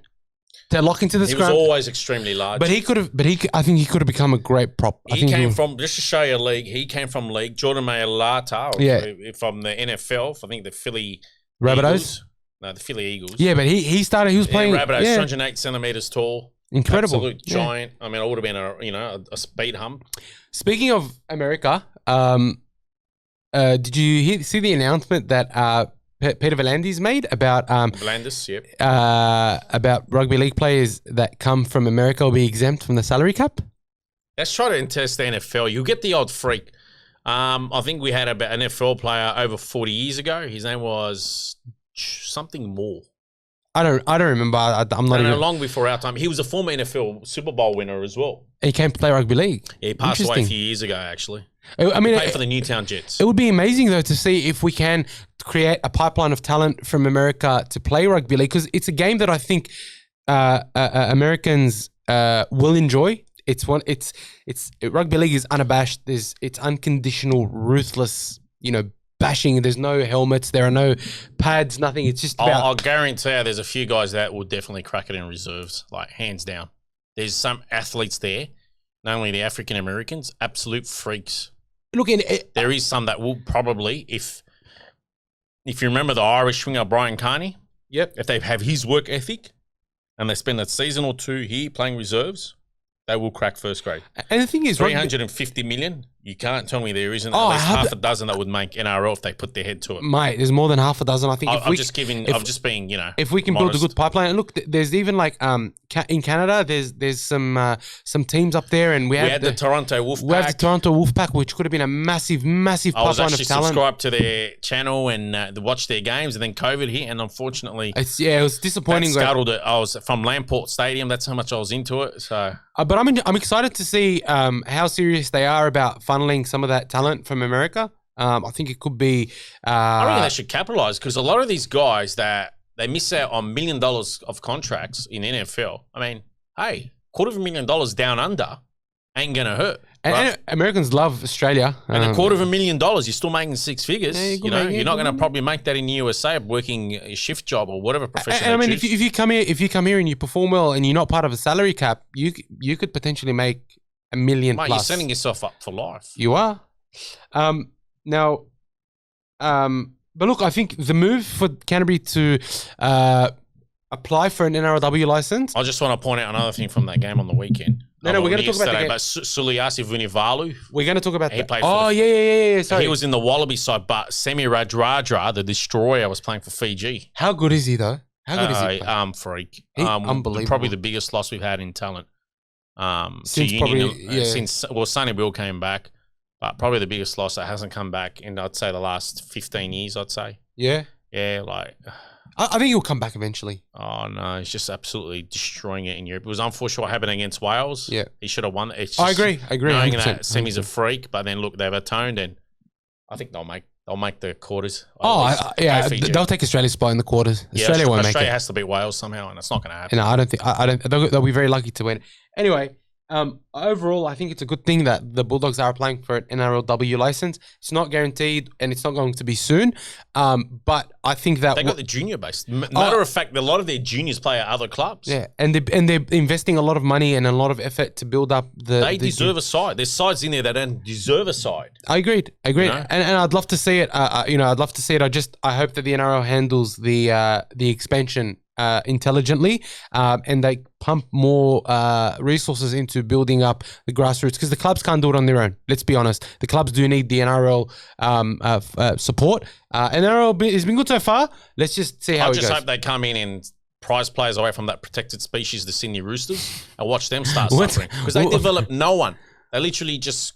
To lock into the scrum. He was always extremely large. But I think he could have become a great prop. He came from, just to show you a league, he came from league. Jordan Mailata from the NFL, I think the Philly Rabbitohs? Eagles. No, the Philly Eagles. Yeah, but he was playing. Rabbitohs, 208 centimetres tall. Incredible. Absolute giant. I mean, it would have been a speed hump. Speaking of America, did you see the announcement that Peter V'landys made about about rugby league players that come from America will be exempt from the salary cap? Let's try to test the NFL. You'll get the odd freak. I think we had an NFL player over 40 years ago. His name was something more. I don't remember. I'm not even... long before our time. He was a former NFL Super Bowl winner as well. He came to play rugby league. Yeah, he passed away a few years ago, actually. I mean, he played for the Newtown Jets. It would be amazing, though, to see if we can create a pipeline of talent from America to play rugby league, because it's a game that I think Americans will enjoy. Rugby league is unabashed. It's unconditional, ruthless, bashing. There's no helmets. There are no pads, nothing. It's just about... I'll guarantee you there's a few guys that will definitely crack it in reserves, like hands down. There's some athletes there, namely the African Americans, absolute freaks. Look, there is some that will probably, if you remember the Irish winger Brian Carney, yep. If they have his work ethic and they spend a season or two here playing reserves, they will crack first grade. And the thing is, 350 million. You can't tell me there isn't at least half a dozen that would make NRL if they put their head to it. Mate, there's more than half a dozen. I think. I'm just being, if we can modest. build a good pipeline. And look, there's even like in Canada, there's some teams up there, and we had the Toronto Wolfpack. We have the Toronto Wolfpack, which could have been a massive pipeline of talent. I was actually subscribed to their channel and watch their games, and then COVID hit, and unfortunately, it was disappointing. That scuttled it. I was from Lamport Stadium. That's how much I was into it. So, but I'm excited to see how serious they are about funneling some of that talent from America. I think it could be... I reckon they should capitalise, because a lot of these guys that they miss out on $1 million of contracts in NFL. I mean, hey, $250,000 down under ain't going to hurt. And Americans love Australia. And $250,000, you're still making six figures. Yeah, you're not going to probably make that in the USA working a shift job or whatever profession. And I mean, if you come here and you perform well and you're not part of a salary cap, you could potentially make $1 million plus. You're setting yourself up for life. You are. But look, I think the move for Canterbury to apply for an NRLW license. I just want to point out another thing from that game on the weekend. No, we're going to talk about the game. But Suliasi Vunivalu. We're going to talk about that. He played yeah. Sorry. He was in the Wallaby side, but Semi Radradra, the destroyer, was playing for Fiji. How good is he, though? How good is he? Freak. Unbelievable. Probably the biggest loss we've had in talent. Since Sonny Bill came back, but probably the biggest loss that hasn't come back in, I'd say, the last 15 years, I'd say. Yeah? Yeah, like... I think he'll come back eventually. Oh, no, he's just absolutely destroying it in Europe. It was unfortunate what happened against Wales. Yeah. He should have won. I agree. Knowing that Semi's a freak, but then, look, they've atoned, and I think they'll make the quarters. They'll take Australia's spot in the quarters. Yeah, Australia won't make it. Australia has to beat Wales somehow, and it's not going to happen. No, I don't think. They'll be very lucky to win. Anyway, overall, I think it's a good thing that the Bulldogs are applying for an NRLW license. It's not guaranteed, and it's not going to be soon. But I think that they got the junior base. Matter of fact, a lot of their juniors play at other clubs. Yeah, and they're investing a lot of money and a lot of effort to build up the. They deserve a side. There's sides in there that don't deserve a side. I agreed, and I'd love to see it. I'd love to see it. I hope that the NRL handles the expansion intelligently, and they pump more resources into building up the grassroots, because the clubs can't do it on their own. Let's be honest. The clubs do need the NRL support. NRL has been good so far. Let's just see how it goes. I just hope they come in and prize players away from that protected species, the Sydney Roosters, and watch them start suffering, because they develop no one. They literally just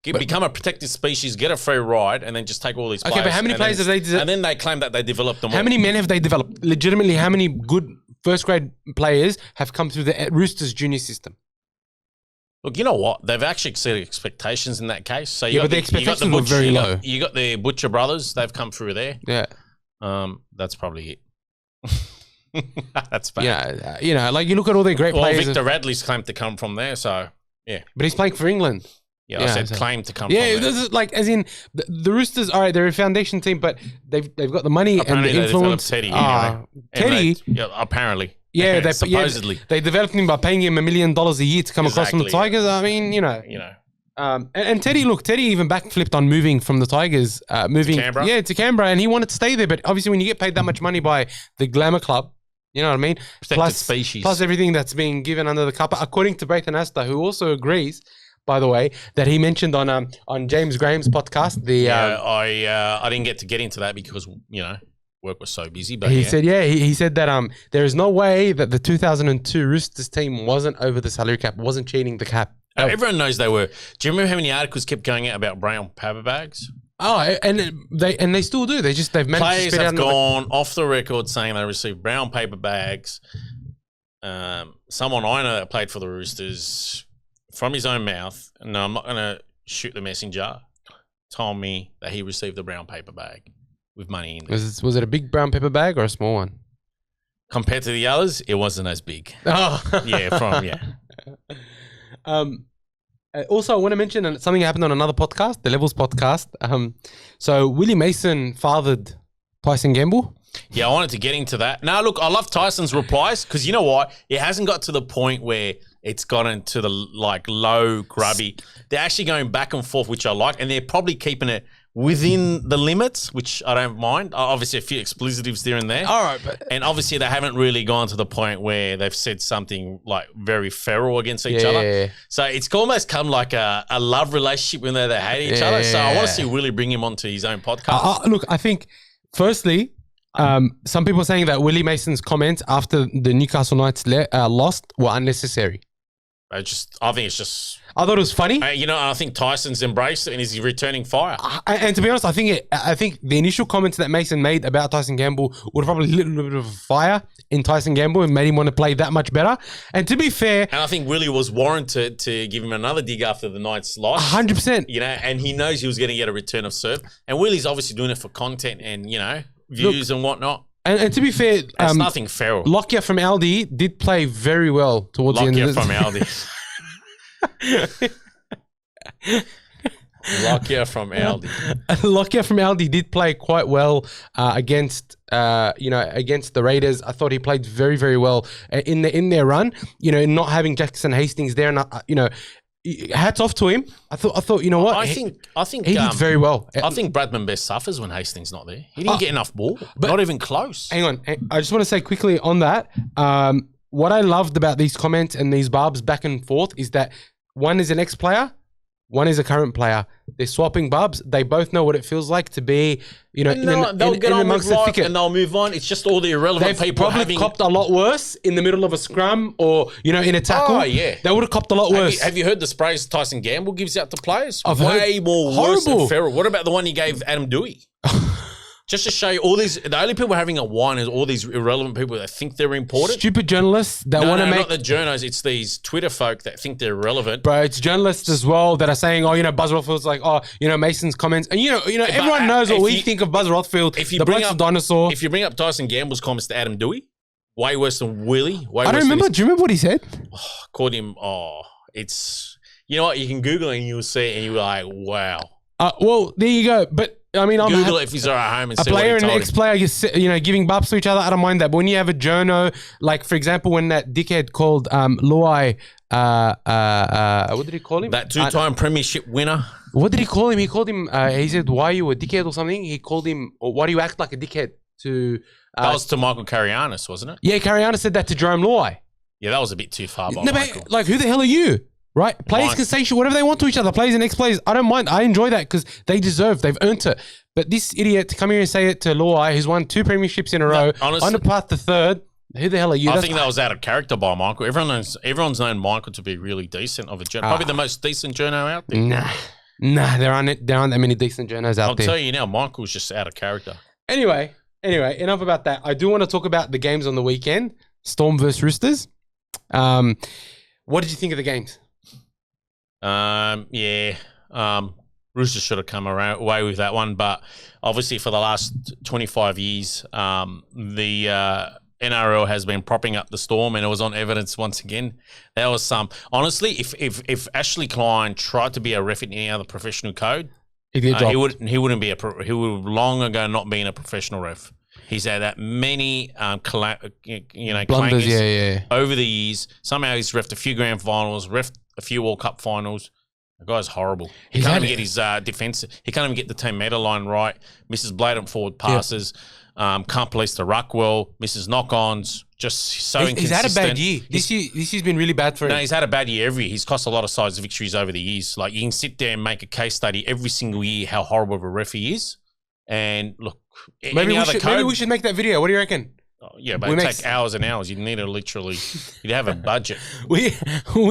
become a protected species, get a free ride, and then just take all these players. Okay, but how many players have they developed? And then they claim that they developed them all. How many men have they developed? Legitimately, how many good first-grade players have come through the Roosters junior system? Look, you know what? They've actually exceeded expectations in that case. So but the expectations were very low. You got the Butcher brothers. They've come through there. Yeah. That's probably it. That's bad. Yeah, like you look at all their great players. Victor Radley's claimed to come from there, so yeah. But he's playing for England. Yeah, I said claim to come from there. Yeah, like as in the Roosters. All right, they're a foundation team, but they've got the money apparently and the influence. Teddy, anyway. Teddy, apparently. Yeah, supposedly they developed him by paying him $1 million a year to come across from the Tigers. I mean, and Teddy even backflipped on moving from the Tigers, to Canberra. To Canberra, and he wanted to stay there. But obviously, when you get paid that much money by the Glamour Club, you know what I mean? Protected species. Plus everything that's being given under the cup. According to Brayton Astor, who also agrees, by the way, that he mentioned on James Graham's podcast. I didn't get into that because work was so busy. But he said that there is no way that the 2002 Roosters team wasn't over the salary cap, wasn't cheating the cap. Everyone knows they were. Do you remember how many articles kept going out about brown paper bags? Oh, and they still do. They've managed Players to spit have out gone off the record saying they received brown paper bags. Someone I know that played for the Roosters, from his own mouth, and no, I'm not going to shoot the messenger, told me that he received a brown paper bag with money in there. Was it a big brown paper bag or a small one? Compared to the others, it wasn't as big. Oh, yeah. Also, I want to mention something happened on another podcast, the Levels podcast. So Willie Mason fathered Tyson Gamble. Yeah, I wanted to get into that. Now, look, I love Tyson's replies because you know what? It hasn't got to the point where it's gotten to the low grubby. They're actually going back and forth, which I like, and they're probably keeping it within the limits, which I don't mind. Obviously, a few expletives there and there. All right, and obviously they haven't really gone to the point where they've said something like very feral against each other. So it's almost come like a love relationship when they hate each other. So I want to see Willie bring him onto his own podcast. Look, I think firstly, some people are saying that Willie Mason's comments after the Newcastle Knights lost were unnecessary. I think it's just. I thought it was funny. I think Tyson's embraced it and is returning fire. And to be honest, I think the initial comments that Mason made about Tyson Gamble would probably lit a little bit of a fire in Tyson Gamble and made him want to play that much better. And to be fair, and I think Willie was warranted to give him another dig after the Knights loss. 100%. And he knows he was going to get a return of serve. And Willie's obviously doing it for content and views and whatnot. And to be fair, it's nothing feral. Lockyer from Aldi did play very well towards the end of from Aldi. Lockyer from Aldi. Lockyer from Aldi did play quite well against the Raiders. I thought he played very, very well in their run. Not having Jackson Hastings there, and hats off to him. I thought, you know what? I think he did very well. I think Bradman Best suffers when Hastings not there. He didn't get enough ball, not even close. Hang on, I just want to say quickly on that. What I loved about these comments and these barbs back and forth is that one is an ex-player, one is a current player. They're swapping barbs. They both know what it feels like to be, they'll get on with life and they'll move on. It's just all the irrelevant people probably copped a lot worse in the middle of a scrum or, in a tackle. Oh, yeah. They would have copped a lot worse. Have you heard the sprays Tyson Gamble gives out to players? I've Way heard more horrible. Worse than feral. What about the one he gave Adam Dewey? Just to show you the only people having a whine is all these irrelevant people that think they're important. Stupid journalists that want to make... not the journos, it's these Twitter folk that think they're relevant. Bro, it's journalists as well that are saying, Buzz Rothfield's like, Mason's comments. And, everyone knows what we think of Buzz Rothfield. The bloke's a dinosaur. If you bring up Tyson Gamble's comments to Adam Dewey, way worse than Willie. I don't remember. Do you remember what he said? Called him, it's... You know what? You can Google it and you'll see it and you're like, wow. Well, there you go. But... Google it if he's at home and see what he told him. A player and an ex-player, giving bumps to each other, I don't mind that. But when you have a journo, like, for example, when that dickhead called Luai, what did he call him? That two-time premiership winner. What did he call him? He called him, he said, why are you a dickhead or something? He called him, why do you act like a dickhead? That was to Michael Carianis, wasn't it? Yeah, Carianis said that to Jerome Luai. Yeah, that was a bit too far by Michael. But, who the hell are you? Right? Players can say shit, whatever they want to each other. Players and ex-players. I don't mind. I enjoy that because they've earned it. But this idiot to come here and say it to Luai, who's won 2 premierships in a row, honestly, on the path to 3rd, who the hell are you? I think that was out of character by Michael. Everyone's known Michael to be really decent of a journo. Probably the most decent journo out there. Nah, there aren't that many decent journos out there. I'll tell you now, Michael's just out of character. Anyway, enough about that. I do want to talk about the games on the weekend. Storm versus Roosters. What did you think of the games? Roosters should have come away with that one, but obviously for the last 25 years, the NRL has been propping up the Storm, and it was on evidence once again. There was some. Honestly, if Ashley Klein tried to be a ref in any other professional code, he wouldn't be he would have long ago not been a professional ref. He's had that many blunders, over the years. Somehow he's refed a few grand finals, refed a few World Cup finals. The guy's horrible. He can't even get his defense. He can't even get the 10-metre line right. Misses blatant forward passes. Can't police the ruck well. Misses knock-ons. Just so inconsistent. He's had a bad year. This year's been really bad for him. No, he's had a bad year every year. He's cost a lot of sides victories over the years. Like, you can sit there and make a case study every single year how horrible of a ref he is. And look, maybe we should make that video. What do you reckon? Yeah, but it take hours and hours. You need to literally, you'd have a budget. We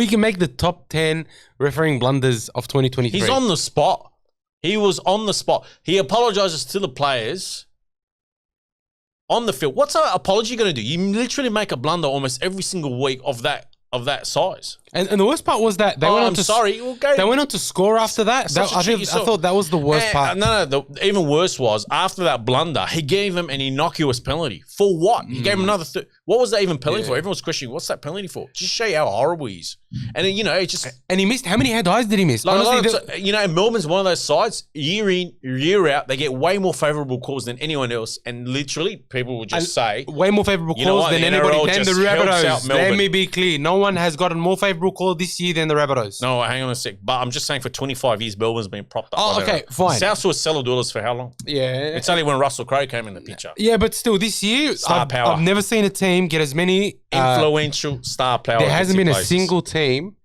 can make the top 10 refereeing blunders of 2023. He's on the spot. He was on the spot. He apologizes to the players on the field. What's an apology going to do? You literally make a blunder almost every single week of that size. And the worst part was that they went on to they went on to score after that. I thought that was the worst part. No, the even worse was after that blunder, he gave him an innocuous penalty. For what? He gave him another. What was that even penalty for? Everyone was questioning, what's that penalty for? Just show you how horrible he is. And then, it just and he missed. How many head highs did he miss? Honestly, Melbourne's one of those sides. Year in, year out, they get way more favourable calls than anyone else. And literally, people will just say way more favourable calls than anybody. Than the Rabbitohs. Let me be clear. No one has gotten more favourable call this year than the Rabbitohs. No, hang on a sec. But I'm just saying, for 25 years, Melbourne's been propped up. Oh, okay, fine. South was cellar dwellers for how long? Yeah, it's only when Russell Crowe came in the picture. Yeah, but still, this year, I've never seen a team get as many influential star players. There hasn't been a single team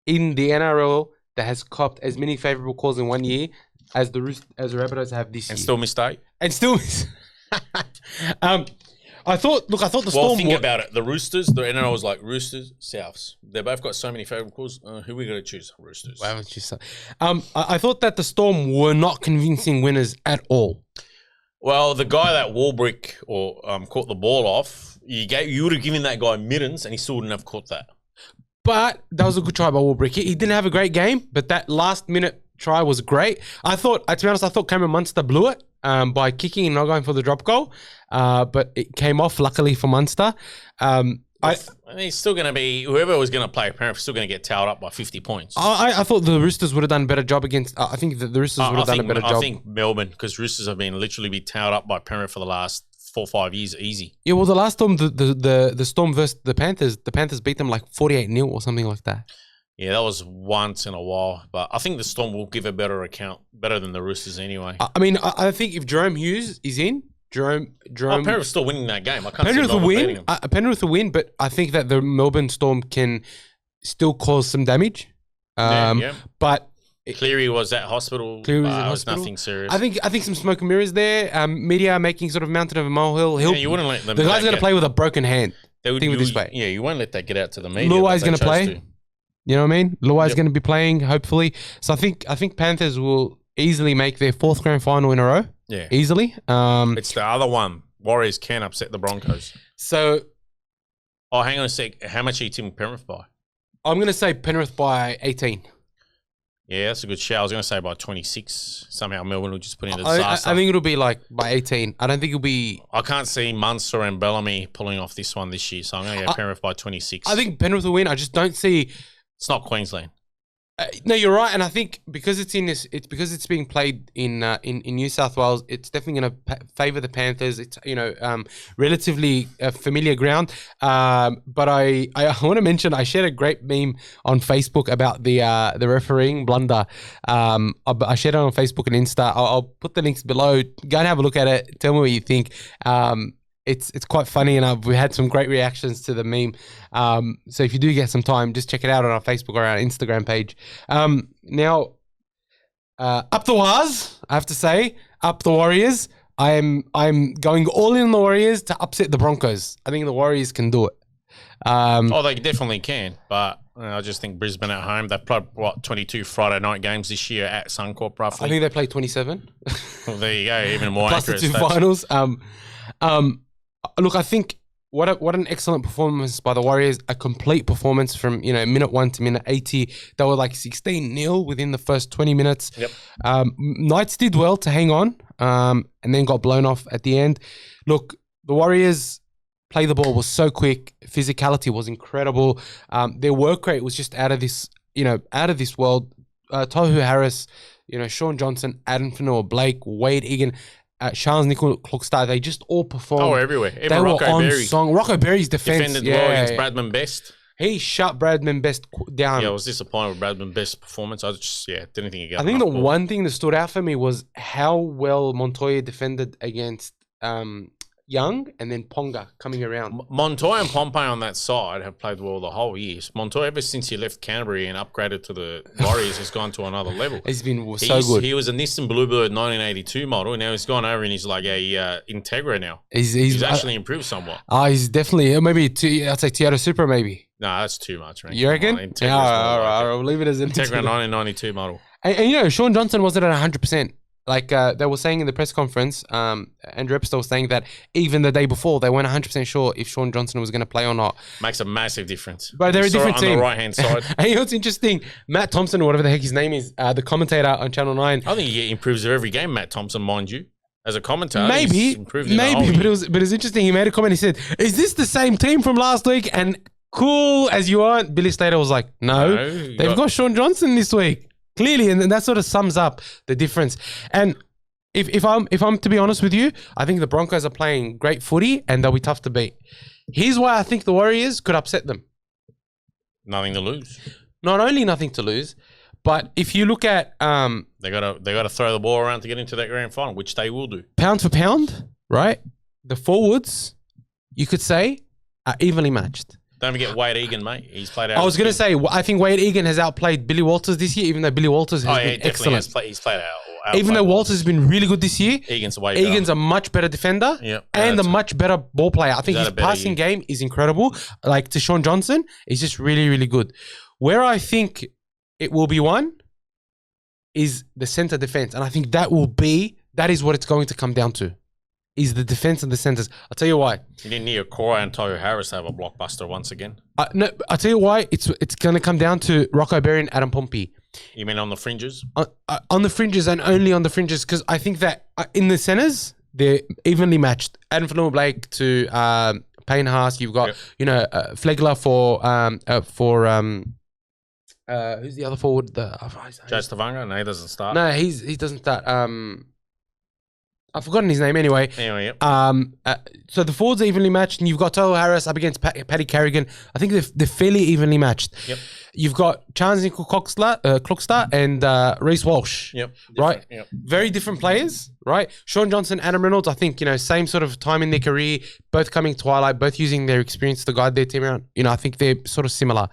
in the NRL that has copped as many favourable calls in 1 year as the Rabbitohs have this year. And still missed 8. And still miss. I thought the Storm... Well, think about it. The Roosters, the NRL was like Roosters, Souths. They both got so many favourable calls. Who are we going to choose? Roosters. Why would you say? I thought that the Storm were not convincing winners at all. Well, the guy that Warbrick caught the ball off, you would have given that guy middens and he still wouldn't have caught that. But that was a good try by Warbrick. He didn't have a great game, but that last minute try was great. To be honest, I thought Cameron Munster blew it by kicking and not going for the drop goal. But it came off, luckily for Munster. He's still going to be, whoever was going to play, apparently still going to get towed up by 50 points. I thought the Roosters would have done a better job against, I think the Roosters would have done a better job. I think Melbourne, because Roosters have been literally towed up by Penrith for the last 4 or 5 years, easy. Yeah, well, the last Storm, the Storm versus the Panthers beat them like 48-0 or something like that. Yeah, that was once in a while. But I think the Storm will give a better account, better than the Roosters anyway. I mean, I think if Jerome Hughes is in, Jerome. Penrith's still winning that game. I can't Penrith see will win. Penrith will win, but I think that the Melbourne Storm can still cause some damage. But Cleary was at hospital. Cleary was in hospital. hospital. Nothing serious. I think some smoke and mirrors there. Media making sort of mountain of a molehill. You wouldn't let them. The guy's going to play with a broken hand. Think of it this way. Yeah, you won't let that get out to the media. Luai's going to play. You know what I mean? Luai's going to be playing, hopefully. So I think Panthers will easily make their 4th grand final in a row. Yeah. Easily. It's the other one. Warriors can upset the Broncos. So. Oh, hang on a sec. How much are you tipping Penrith by? I'm going to say Penrith by 18. Yeah, that's a good shout. I was going to say by 26. Somehow Melbourne will just put in a disaster. I think it'll be like by 18. I don't think it'll be... I can't see Munster and Bellamy pulling off this one this year, so I'm going to go Penrith by 26. I think Penrith will win. I just don't see... It's not Queensland. No, you're right, and I think because it's being played in New South Wales, it's definitely going to favour the Panthers. It's relatively familiar ground. But I want to mention I shared a great meme on Facebook about the refereeing blunder. I shared it on Facebook and Insta. I'll put the links below. Go and have a look at it. Tell me what you think. It's quite funny, and we had some great reactions to the meme. So if you do get some time, just check it out on our Facebook or our Instagram page. Now, up the Waz, I have to say, up the Warriors. I'm going all in on the Warriors to upset the Broncos. I think the Warriors can do it. They definitely can, but I just think Brisbane at home. They've played 22 Friday night games this year at Suncorp, roughly. I think they played 27. Well, there you go, even more plus accurate the 2 stats. Finals. Look, I think what an excellent performance by the Warriors. A complete performance from minute 1 to minute 80. They were like 16-0 within the first 20 minutes. Yep. Knights did well to hang on, and then got blown off at the end. Look, the Warriors play the ball was so quick. Physicality was incredible. Their work rate was just out of this world. Tohu Harris, Sean Johnson, Adam Fanua, Blake, Wade Egan. Charles Nicoll-Klokstad, they just all performed. Oh, everywhere. Even they Rocco were on Berry. song. Rocco Berry's defense. Defended well against Bradman Best. He shut Bradman Best down. Yeah, I was disappointed with Bradman Best's performance. I just, didn't think he got I think one thing that stood out for me was how well Montoya defended against Young, and then Ponga coming around. Montoya and Pompey on that side have played well the whole year. Montoya, ever since he left Canterbury and upgraded to the Warriors, has gone to another level. He's been so good. He was a Nissan Bluebird 1982 model, and now he's gone over and he's like a Integra now. He's actually improved somewhat. He's definitely, maybe, I'd say Toyota Supra maybe. No, that's too much, man. You reckon? All right, we'll leave it as an Integra 1992 model. And Sean Johnson wasn't at 100%. Like they were saying in the press conference, Andrew Epstein was saying that even the day before, they weren't 100% sure if Sean Johnson was going to play or not. Makes a massive difference. But they're a different team. On the right-hand side. And you know what's interesting? Matt Thompson, or whatever the heck his name is, the commentator on Channel 9. I think he improves every game, Matt Thompson, mind you. As a commentator, maybe, but it was interesting. He made a comment. He said, "Is this the same team from last week?" And cool as you are, Billy Slater was like, "No, they've got Sean Johnson this week." Clearly, and that sort of sums up the difference. And if I'm to be honest with you, I think the Broncos are playing great footy and they'll be tough to beat. Here's why I think the Warriors could upset them. Nothing to lose. Not only nothing to lose, but if you look at they gotta throw the ball around to get into that grand final, which they will do. Pound for pound, right? The forwards, you could say, are evenly matched. Don't forget Wade Egan, mate. He's played out. I was going to say, I think Wade Egan has outplayed Billy Walters this year, even though Billy Walters has been excellent. He's played out. Even though Walters has been really good this year, Egan's a much better defender and a much better ball player. I think his passing game is incredible. Like to Sean Johnson, he's just really, really good. Where I think it will be won is the centre defence. And I think that is what it's going to come down to. Is the defense and the centers. I'll tell you why. You didn't need Cora and Tohu Harris to have a blockbuster once again. No, I'll tell you why. It's going to come down to Rocco Berry and Adam Pompey. You mean on the fringes? On the fringes and only on the fringes, because I think that in the centers, they're evenly matched. Adam Fanua-Blake to Payne Haas. You've got, Flegler for who's the other forward? Joe Stavanga? No, he doesn't start. No, he doesn't start. I've forgotten his name anyway. So the forwards are evenly matched, and you've got Tohu Harris up against Paddy Carrigan. I think they're fairly evenly matched. Yep. You've got Charles Klokstad and Reece Walsh. Yep. Right? Yep. Very different players, right? Sean Johnson, Adam Reynolds, I think, same sort of time in their career, both coming twilight, both using their experience to guide their team around. I think they're sort of similar.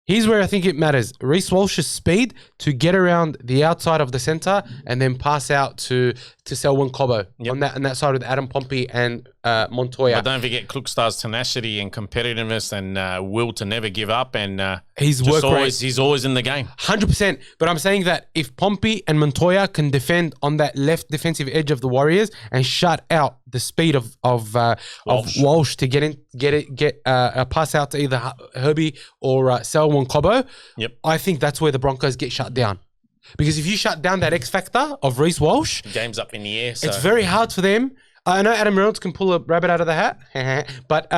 Here's where I think it matters. Reece Walsh's speed to get around the outside of the centre and then pass out to Selwyn Cobbo on that side with Adam Pompey and Montoya. But don't forget Klukstad's tenacity and competitiveness and will to never give up, and he's always in the game. 100%. But I'm saying that if Pompey and Montoya can defend on that left defensive edge of the Warriors and shut out the speed of Walsh to get a pass out to either Herbie or Selwyn Cobbo, I think that's where the Broncos get shut down. Because if you shut down that X factor of Reece Walsh, game's up in the air. So. It's very hard for them. I know Adam Reynolds can pull a rabbit out of the hat, but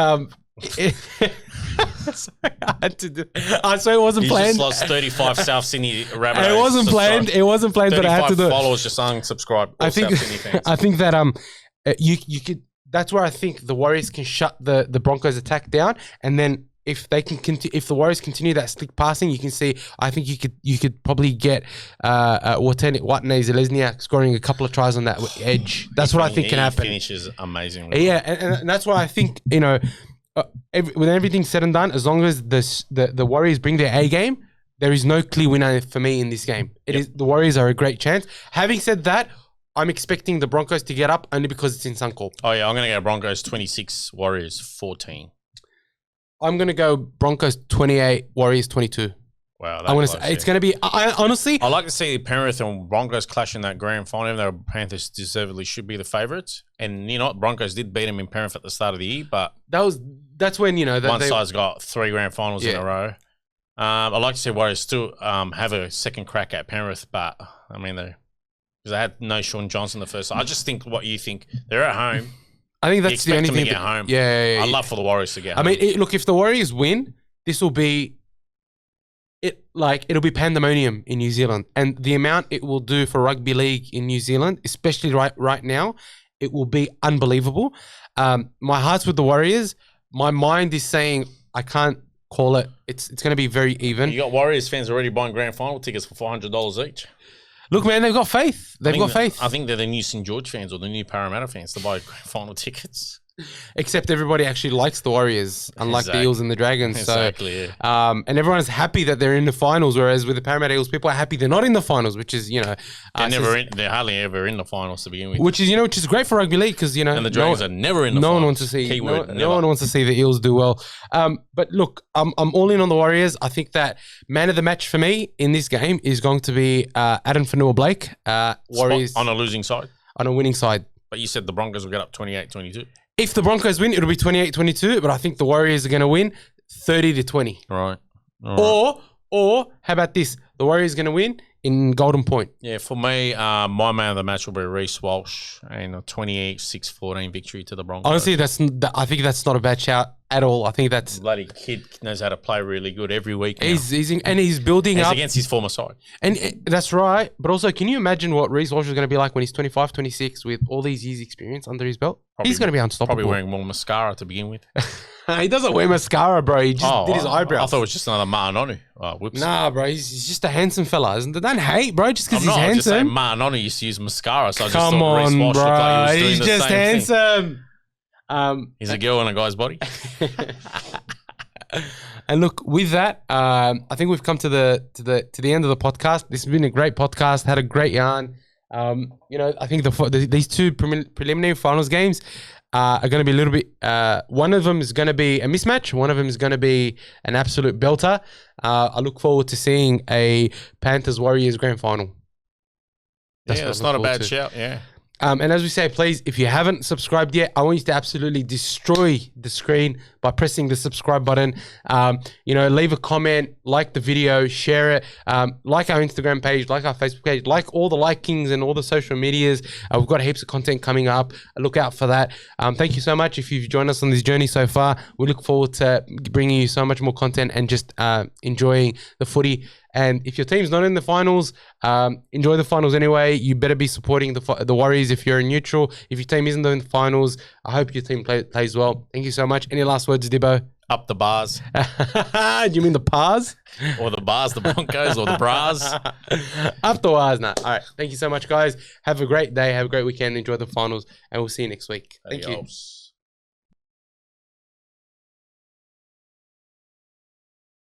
sorry, I had to do. I swear it wasn't planned. You just lost 35 South Sydney rabbit. It wasn't planned. It wasn't planned, but I had to do it. 35 followers just unsubscribe. I think that you could. That's where I think the Warriors can shut the Broncos attack down, and then if they can if the Warriors continue that slick passing, you can see. I think you could probably get Watene Zelezniak scoring a couple of tries on that edge. That's what I think can happen. Finishes amazingly. Yeah, and that's why I think when everything's said and done, as long as the Warriors bring their A game, there is no clear winner for me in this game. It is the Warriors are a great chance. Having said that, I'm expecting the Broncos to get up only because it's in Suncorp. Oh yeah, I'm going to go Broncos 26, Warriors 14. I'm going to go Broncos 28, Warriors 22. Wow. I want to say it's going to be. Honestly, I like to see Penrith and Broncos clash in that grand final. Even though Panthers deservedly should be the favourites, and Broncos did beat them in Penrith at the start of the year, but that's when one side's got 3 grand finals in a row. I'd like to see Warriors still have a second crack at Penrith, but I mean because they had no Sean Johnson the first time. I just think what you think. They're at home. I think that's the only thing. At home. Yeah. I'd love for the Warriors to get home. I mean, look, if the Warriors win, this will be it'll be pandemonium in New Zealand, and the amount it will do for rugby league in New Zealand, especially right now, it will be unbelievable. My heart's with the Warriors. My mind is saying I can't call it. It's going to be very even. You got Warriors fans already buying grand final tickets for $400 each. Look, man, they've got faith. They've got faith. I think they're the new St. George fans or the new Parramatta fans to buy grand final tickets. Except everybody actually likes the Warriors, unlike the Eels and the Dragons. Exactly. So, and everyone's happy that they're in the finals, whereas with the Parramatta Eels, people are happy they're not in the finals, which is, they're hardly ever in the finals to begin with. Which is great for rugby league because and the Dragons are never in the finals. No one wants to see. No one wants to see the Eels do well. But look, I'm all in on the Warriors. I think that man of the match for me in this game is going to be Adam Fanua-Blake. Warriors on a losing side, on a winning side. But you said the Broncos will get up 28-22. If the Broncos win, it'll be 28-22, but I think the Warriors are going to win 30-20. Right. Or how about this? The Warriors are going to win in Golden Point. Yeah, for me, my man of the match will be Reece Walsh and a 28-6-14 victory to the Broncos. Honestly, I think that's not a bad shout at all. I think that's... Bloody kid knows how to play really good every week now. He's building up. He's against his former side. And that's right. But also, can you imagine what Reece Walsh is going to be like when he's 25, 26 with all these years experience under his belt? He's going to be unstoppable. Probably wearing more mascara to begin with. He doesn't wear mascara, bro. He just did his eyebrows. I thought it was just another Ma'anonu. Oh, whoops. Nah, bro. He's just a handsome fella. Don't hate, bro, just because he's handsome. I'm just saying handsome. Ma'anonu used to use mascara, so I just Come thought on, Reece Walsh bro. looked like he was He's doing the just same handsome. He's a girl in a guy's body. And look, with that, I think we've come to the end of the podcast. This has been a great podcast. Had a great yarn. I think these two preliminary finals games are going to be a little bit. One of them is going to be a mismatch. One of them is going to be an absolute belter. I look forward to seeing a Panthers Warriors grand final. That's not a bad shout. Yeah. And as we say, please, if you haven't subscribed yet, I want you to absolutely destroy the screen by pressing the subscribe button. Leave a comment, like the video, share it, like our Instagram page, like our Facebook page, like all the likings and all the social medias. We've got heaps of content coming up. Look out for that. Thank you so much if you've joined us on this journey so far. We look forward to bringing you so much more content and just enjoying the footy. And if your team's not in the finals, enjoy the finals anyway. You better be supporting the Warriors if you're a neutral. If your team isn't in the finals, I hope your team plays well. Thank you so much. Any last words, Dibbo? Up the bars. Do you mean the Pars? Or the bars, the Broncos, or the bras? Up the wires, nah. All right. Thank you so much, guys. Have a great day. Have a great weekend. Enjoy the finals. And we'll see you next week. Thank you.